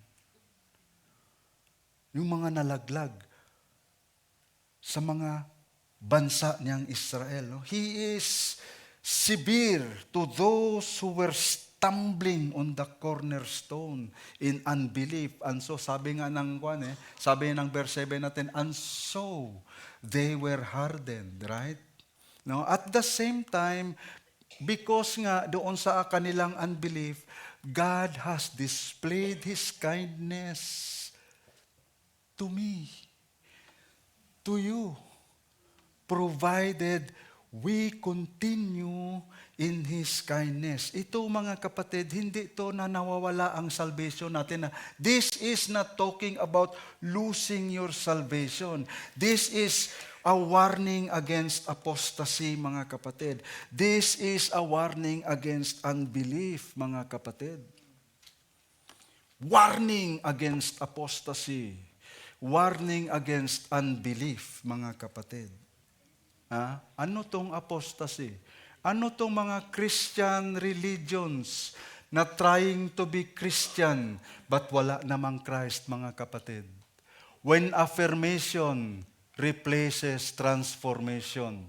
Yung mga nalaglag sa mga bansa niyang Israel. No? He is severe to those who were stumbling on the cornerstone in unbelief. And so, sabi nga ng sabi ng verse 7 natin, and so they were hardened, right? No? At the same time, because nga doon sa kanilang unbelief, God has displayed His kindness to me, to you, provided we continue in His kindness. Ito mga kapatid, hindi ito na nawawala ang salvation natin. This is not talking about losing your salvation. This is a warning against apostasy, mga kapatid. This is a warning against unbelief, mga kapatid. Warning against apostasy. Warning against unbelief, mga kapatid. Ano tong apostasy? Ano tong mga Christian religions na trying to be Christian but wala namang Christ, mga kapatid? When affirmation replaces transformation.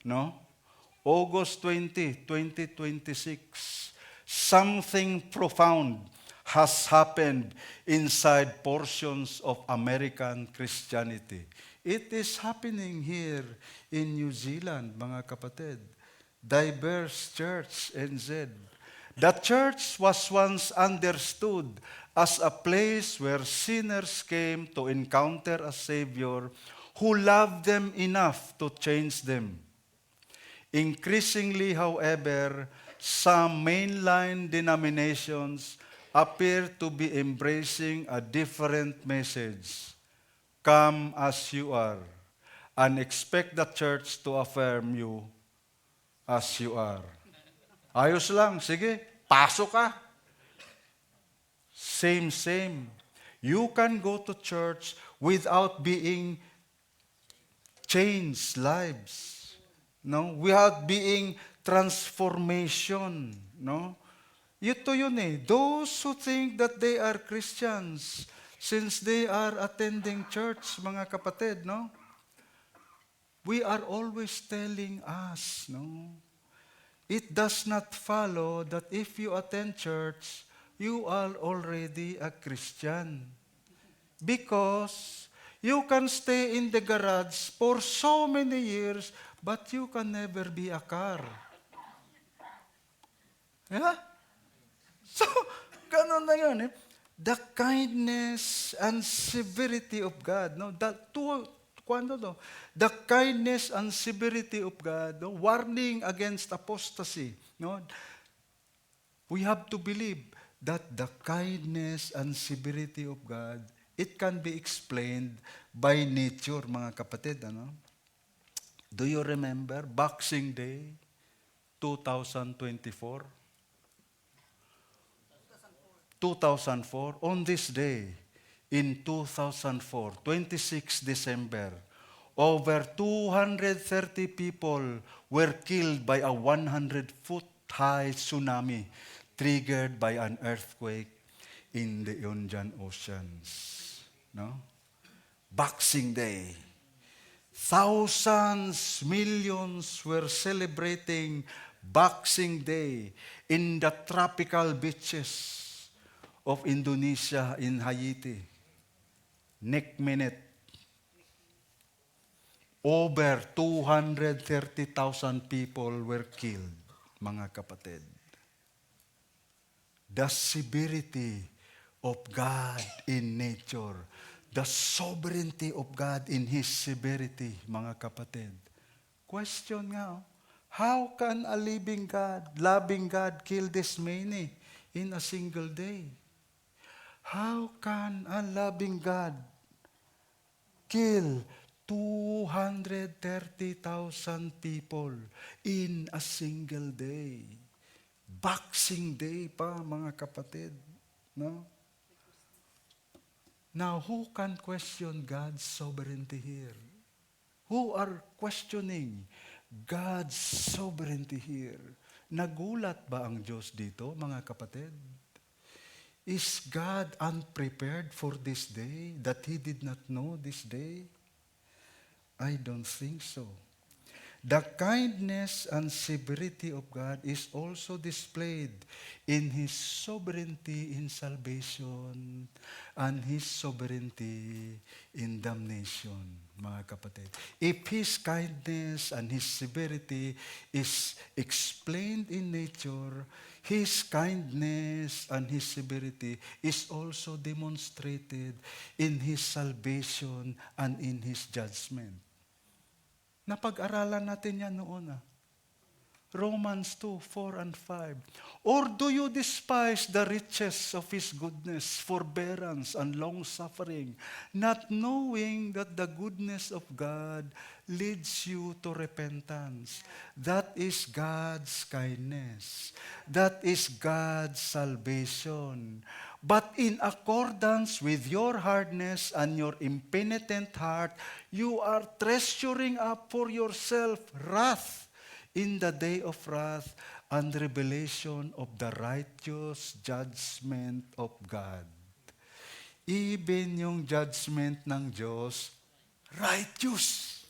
No? August 20, 2026, something profound has happened inside portions of American Christianity. It is happening here in New Zealand, mga kapatid. Diverse Church, NZ. The church was once understood as a place where sinners came to encounter a Savior who loved them enough to change them. Increasingly, however, some mainline denominations appear to be embracing a different message. Come as you are, and expect the church to affirm you as you are. Ayos lang, sige, pasok ka. Same. You can go to church without being changed lives. No? Without being transformation. No? Ito yun eh. Those who think that they are Christians, since they are attending church, mga kapatid, no? We are always telling us, no? It does not follow that if you attend church, you are already a Christian. Because you can stay in the garage for so many years, but you can never be a car. Yeah? So, ganun na yun eh. The kindness and severity of God. No? The kindness and severity of God, no? Warning against apostasy. No? We have to believe that the kindness and severity of God, it can be explained by nature, mga kapatid. Ano? Do you remember Boxing Day 2024? 2004, on this day, in 2004, 26 December, over 230 people were killed by a 100-foot-high tsunami triggered by an earthquake in the Indian Oceans. No? Boxing Day. Thousands, millions were celebrating Boxing Day in the tropical beaches of Indonesia, in Haiti. Next minute, over 230,000 people were killed, mga kapatid. The severity of God in nature, the sovereignty of God in His severity, mga kapatid. Question nga, how can a loving God kill this many in a single day? How can a loving God kill 230,000 people in a single day? Boxing Day pa, mga kapatid. No? Now, who can question God's sovereignty here? Who are questioning God's sovereignty here? Nagulat ba ang Diyos dito, mga kapatid? Is God unprepared for this day, that He did not know this day? I don't think so. The kindness and severity of God is also displayed in His sovereignty in salvation and His sovereignty in damnation, mga kapatid. If His kindness and His severity is explained in nature, His kindness and His severity is also demonstrated in His salvation and in His judgment. Napag-aralan natin yan noon. Romans 2, 4 and 5. Or do you despise the riches of His goodness, forbearance, and long-suffering, not knowing that the goodness of God leads you to repentance? That is God's kindness. That is God's salvation. But in accordance with your hardness and your impenitent heart, you are treasuring up for yourself wrath in the day of wrath and revelation of the righteous judgment of God. Even yung judgment ng Diyos, righteous.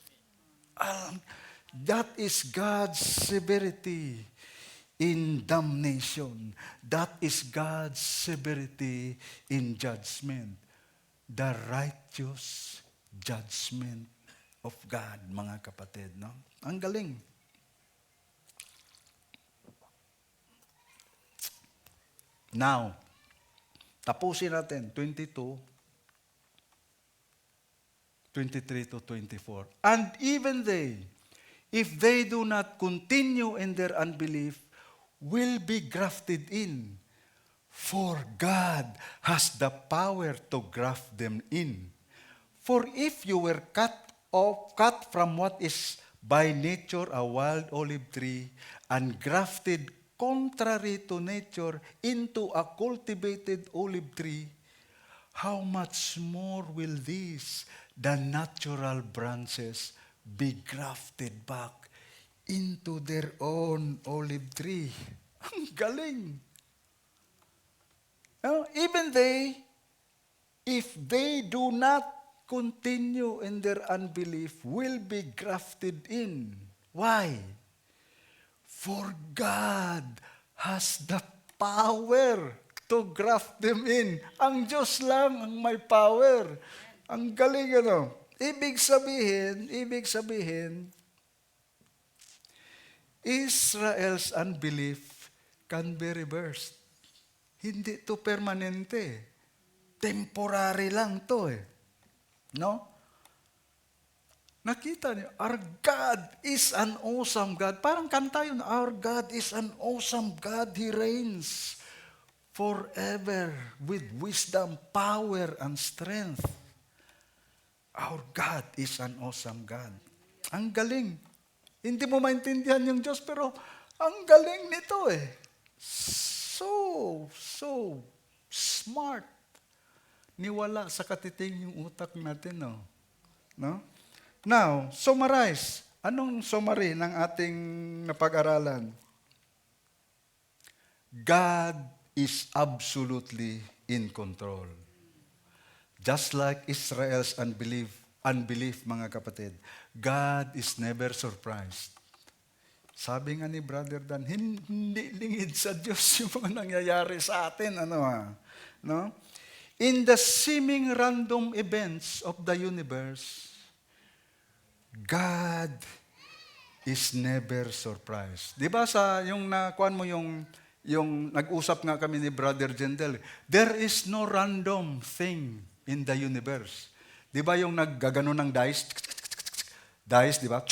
That is God's severity in damnation. That is God's severity in judgment. The righteous judgment of God, mga kapatid. No? Ang galing. Now, tapusin natin, 22, 23 to 24. And even they, if they do not continue in their unbelief, will be grafted in. For God has the power to graft them in. For if you were cut from what is by nature a wild olive tree and grafted contrary to nature into a cultivated olive tree, how much more will these, the natural branches, be grafted back into their own olive tree? Ang galing! Even they, if they do not continue in their unbelief, will be grafted in. Why? For God has the power to graft them in. Ang Diyos lang ang may power. Ang galing, ano? Ibig sabihin, Israel's unbelief can be reversed. Hindi to permanente. Temporary lang to eh. No? Nakita niyo, our God is an awesome God. Parang kanta yun, our God is an awesome God. He reigns forever with wisdom, power, and strength. Our God is an awesome God. Ang galing. Hindi mo maintindihan yung Diyos, pero ang galing nito eh. So smart. Niwala sa katiting yung utak natin, no? No? Now, summarize. Anong summary ng ating napag-aralan? God is absolutely in control. Just like Israel's unbelief, mga kapatid, God is never surprised. Sabi nga ni Brother Dan, hindi lingid sa Diyos yung mga nangyayari sa atin. No? In the seeming random events of the universe, God is never surprised. Di ba sa yung nakuan mo yung nag-usap nga kami ni Brother Jendel, there is no random thing in the universe. Di ba yung naggagano ng dice? Dice, di ba?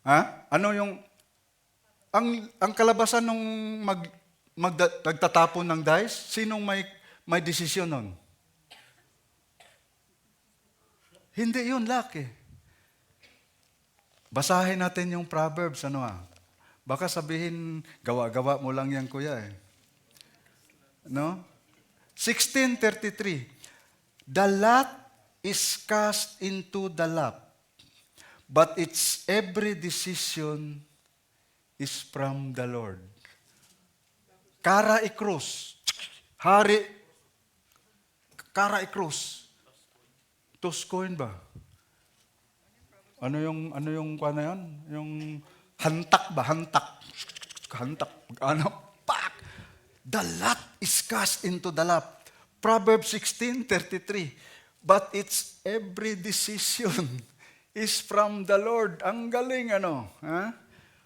Ha? Ano yung ang kalabasan nung nagtatapon ng dice? Sinong may desisyon nun? Hindi yun, luck eh. Basahin natin yung Proverbs, Baka sabihin, gawa-gawa mo lang yan, kuya eh. No? 16:33. The lot is cast into the lap, but its every decision is from the Lord. Kara ikrus. Kara ikrus. Tuskoin ba? Ano yung kuha na yan? Yung hantak ba? Hantak. Pak! The lot is cast into the lap. Proverbs 16:33. But its every decision is from the Lord. Ang galing,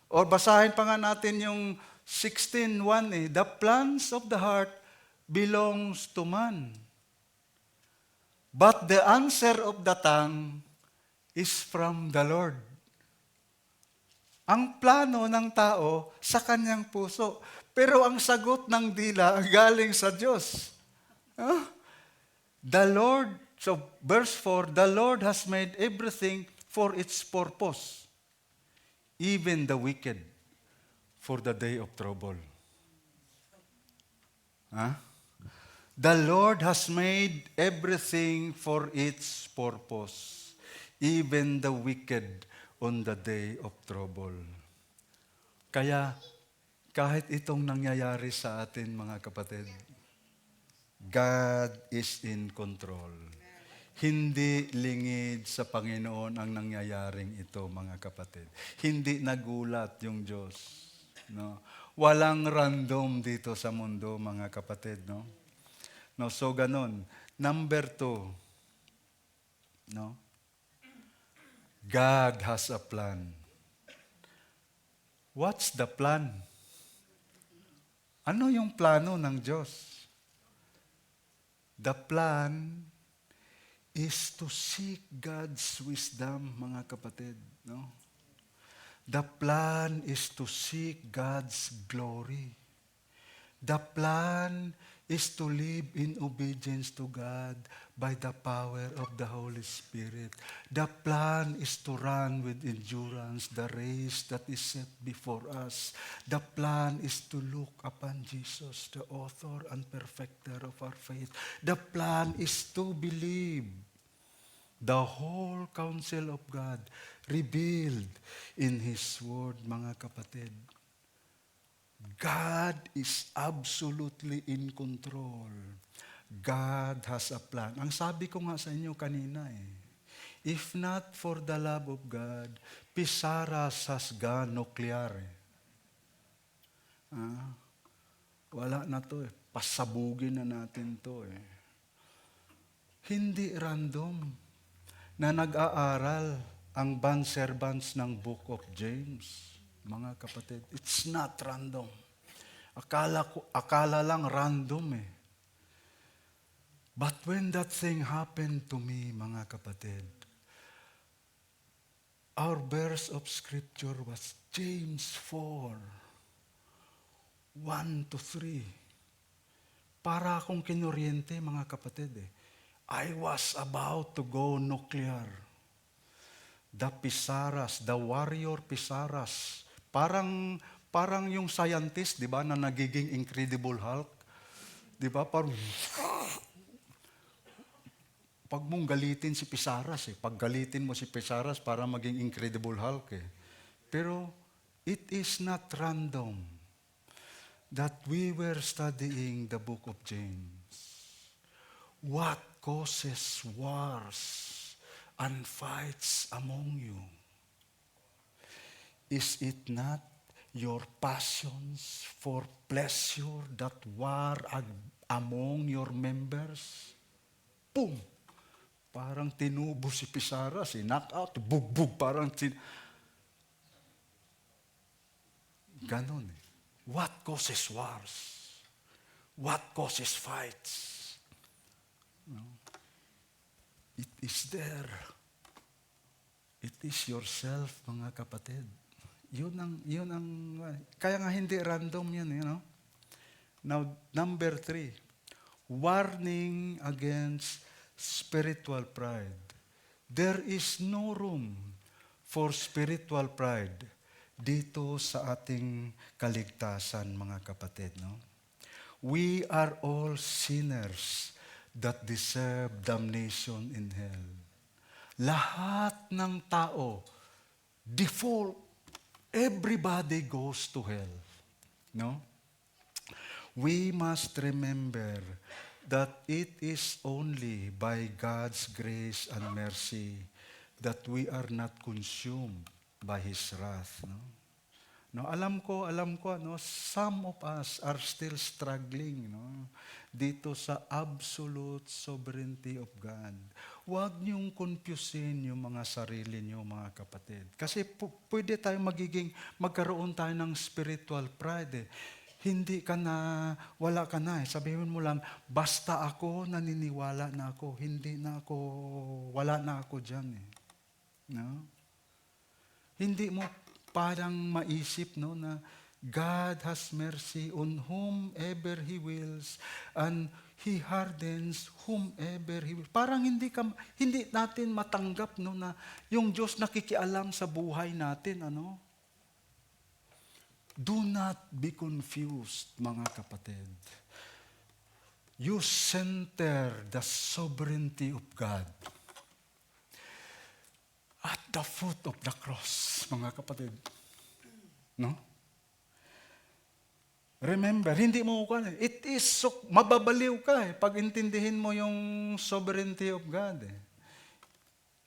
O basahin pa nga natin yung 16:1 eh. The plans of the heart belongs to man. But the answer of the tongue is from the Lord. Ang plano ng tao sa kanyang puso. Pero ang sagot ng dila galing sa Diyos. Huh? The Lord, so verse 4, the Lord has made everything for its purpose, even the wicked for the day of trouble. Huh? The Lord has made everything for its purpose, even the wicked on the day of trouble. Kaya, kahit itong nangyayari sa atin, mga kapatid, God is in control. Hindi lingid sa Panginoon ang nangyayaring ito, mga kapatid. Hindi nagulat yung Diyos. No? Walang random dito sa mundo, mga kapatid. No? No, so ganon. Number 2, no? God has a plan. What's the plan? Ano yung plano ng Diyos? The plan is to seek God's wisdom, mga kapatid. No? The plan is to seek God's glory. The plan is to live in obedience to God by the power of the Holy Spirit. The plan is to run with endurance the race that is set before us. The plan is to look upon Jesus, the author and perfecter of our faith. The plan is to believe the whole counsel of God revealed in His Word, mga kapatid. God is absolutely in control. God has a plan. Ang sabi ko nga sa inyo kanina if not for the love of God, pisaras has gone nuclear. Wala na to pasabugin na natin to Hindi random na nag-aaral ang bondservants ng Book of James. Mga kapatid, it's not random. Akala lang random But when that thing happened to me, mga kapatid, our verse of scripture was James 4, 1 to 3. Para akong kinuryente, mga kapatid I was about to go nuclear. The Pisaras, the warrior Pisaras, parang yung scientist, 'di ba, na nagiging Incredible Hulk. 'Di ba? Parang pag mong galitin si Pisaras pag galitin mo si Pisaras para maging Incredible Hulk Pero it is not random that we were studying the book of James. What causes wars and fights among you? Is it not your passions for pleasure that war among your members? Boom! Parang tinubo si Pisaras knock out, bugbog, parang ganon What causes wars? What causes fights? No? It is there. It is yourself, mga kapatid. Yun ang, kaya nga hindi random yan, Now, number 3, warning against spiritual pride. There is no room for spiritual pride dito sa ating kaligtasan, mga kapatid, We are all sinners that deserve damnation in hell. Lahat ng tao, default, everybody goes to hell. We must remember that it is only by God's grace and mercy that we are not consumed by His wrath. Alam ko, some of us are still struggling, dito sa absolute sovereignty of God. Huwag niyong confusein yung mga sarili niyo, mga kapatid. Kasi pwede tayo magkaroon tayo ng spiritual pride Hindi ka na, wala ka na Sabihin mo lang, basta ako, naniniwala na ako. Hindi na ako, wala na ako dyan No? Hindi mo parang maisip, no, na God has mercy on whomever He wills and He hardens whomever He wills. Parang hindi natin matanggap, no, na yung Diyos nakikialam sa buhay natin, ano? Do not be confused, mga kapatid. You center the sovereignty of God at the foot of the cross, mga kapatid. No? Remember, hindi mo it is so, mababaliw ka pag intindihin mo yung sovereignty of God.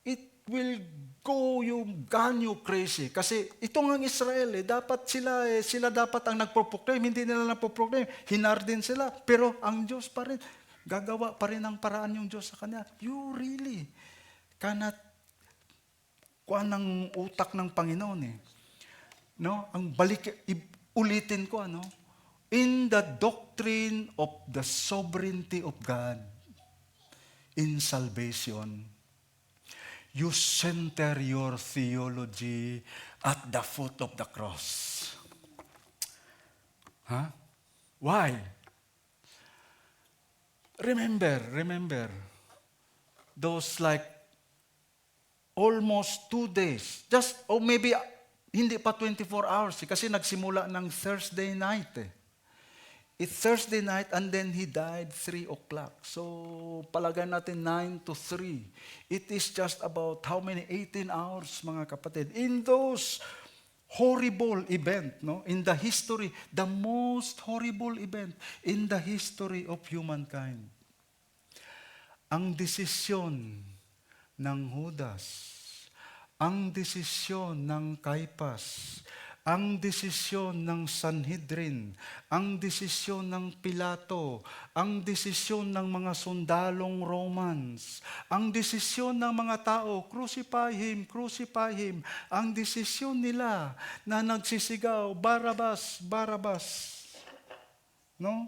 It will gone you crazy. Kasi ito nga ang Israel, dapat sila dapat ang nagpo-proclaim, hindi nila nagpo-proclaim. Hinardin sila, pero ang Diyos pa rin, gagawa pa rin ang paraan yung Diyos sa kanya. You really cannot kuha ng utak ng Panginoon No? Ulitin ko, ano? In the doctrine of the sovereignty of God in salvation, you center your theology at the foot of the cross. Huh? Why? Remember, those like almost 2 days, maybe hindi pa 24 hours, kasi nagsimula ng Thursday night. It's Thursday night and then he died 3 o'clock. So, palagay natin 9 to 3. It is just about how many? 18 hours, mga kapatid. In those horrible event, no? In the history, the most horrible event in the history of humankind. Ang desisyon ng Judas, ang desisyon ng Caiaphas, ang desisyon ng Sanhedrin, ang desisyon ng Pilato, ang desisyon ng mga sundalong Romans, ang desisyon ng mga tao, crucify him, ang desisyon nila na nagsisigaw, Barabbas, Barabbas. No?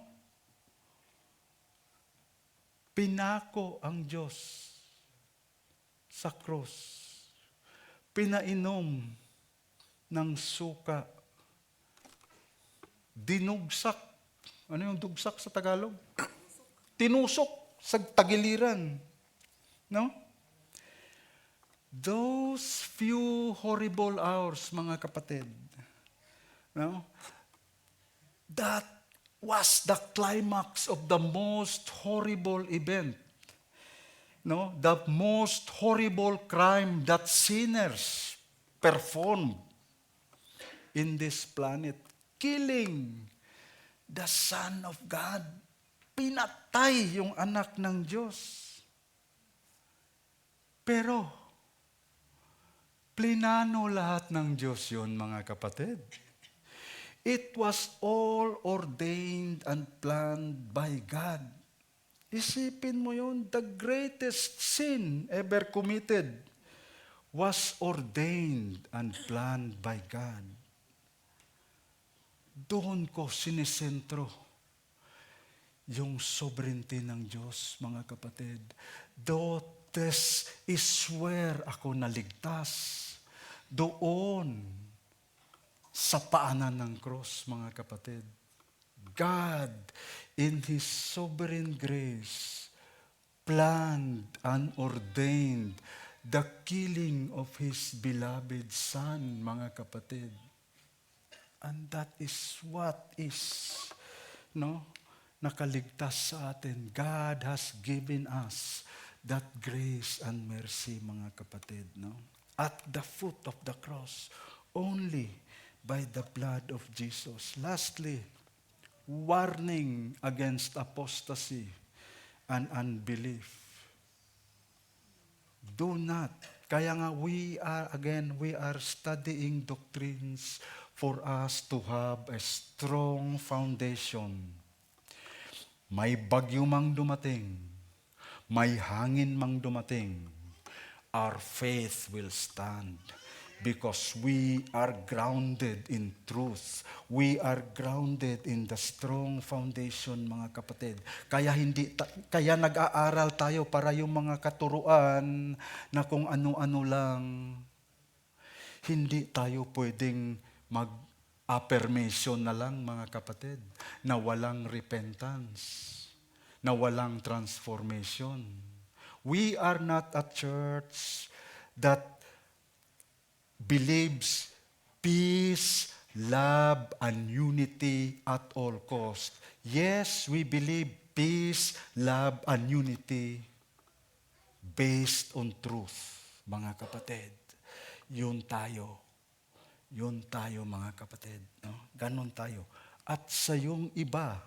Pinako ang Diyos sa krus. Pinainom ng suka. Dinugsak. Ano yung dugsak sa Tagalog? Tinusok sa tagiliran. No? Those few horrible hours, mga kapatid, no? That was the climax of the most horrible event. No? The most horrible crime that sinners performed in this planet, killing the Son of God. Pinatay yung anak ng Diyos. Pero, plinano lahat ng Diyos yun, mga kapatid. It was all ordained and planned by God. Isipin mo yun, the greatest sin ever committed was ordained and planned by God. Doon ko sinisentro yung sovereignty ng Diyos, mga kapatid. This is where ako naligtas. Doon sa paanan ng cross, mga kapatid. God, in His sovereign grace, planned and ordained the killing of His beloved Son, mga kapatid. And that is what is, nakaligtas sa atin. God has given us that grace and mercy, mga kapatid, at the foot of the cross, only by the blood of Jesus. Lastly, warning against apostasy and unbelief. Do not. Kaya nga we are studying doctrines for us to have a strong foundation. May bagyo mang dumating, may hangin mang dumating, our faith will stand. Because we are grounded in truth. We are grounded in the strong foundation, mga kapatid. Kaya nag-aaral tayo para yung mga katuruan na kung ano-ano lang. Hindi tayo pwedeng mag-affirmation na lang, mga kapatid, na walang repentance, na walang transformation. We are not a church that believes peace, love, and unity at all cost. Yes, we believe peace, love, and unity based on truth, mga kapatid. Yun tayo. Yun tayo, mga kapatid. No? Ganon tayo. At sa yung iba,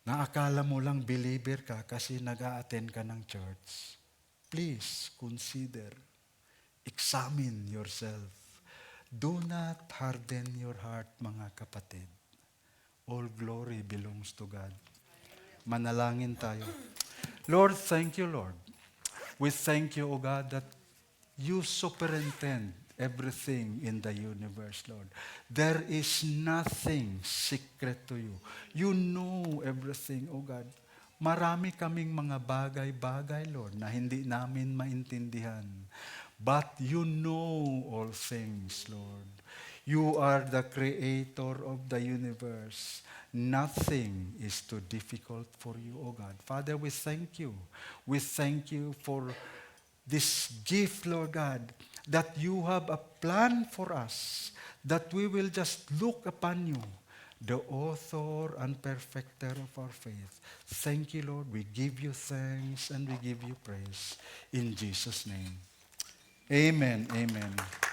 na akala mo lang believer ka kasi nag-a-attend ka ng church, please consider, examine yourself. Do not harden your heart, mga kapatid. All glory belongs to God. Manalangin tayo. Lord, thank you, Lord. We thank you, O God, that you superintend everything in the universe, Lord. There is nothing secret to you. You know everything, O God. Marami kaming mga bagay-bagay, Lord, na hindi namin maintindihan. But you know all things, Lord. You are the creator of the universe. Nothing is too difficult for you, O God. Father, we thank you. We thank you for this gift, Lord God, that you have a plan for us, that we will just look upon you, the author and perfecter of our faith. Thank you, Lord. We give you thanks and we give you praise. In Jesus' name. Amen. Amen.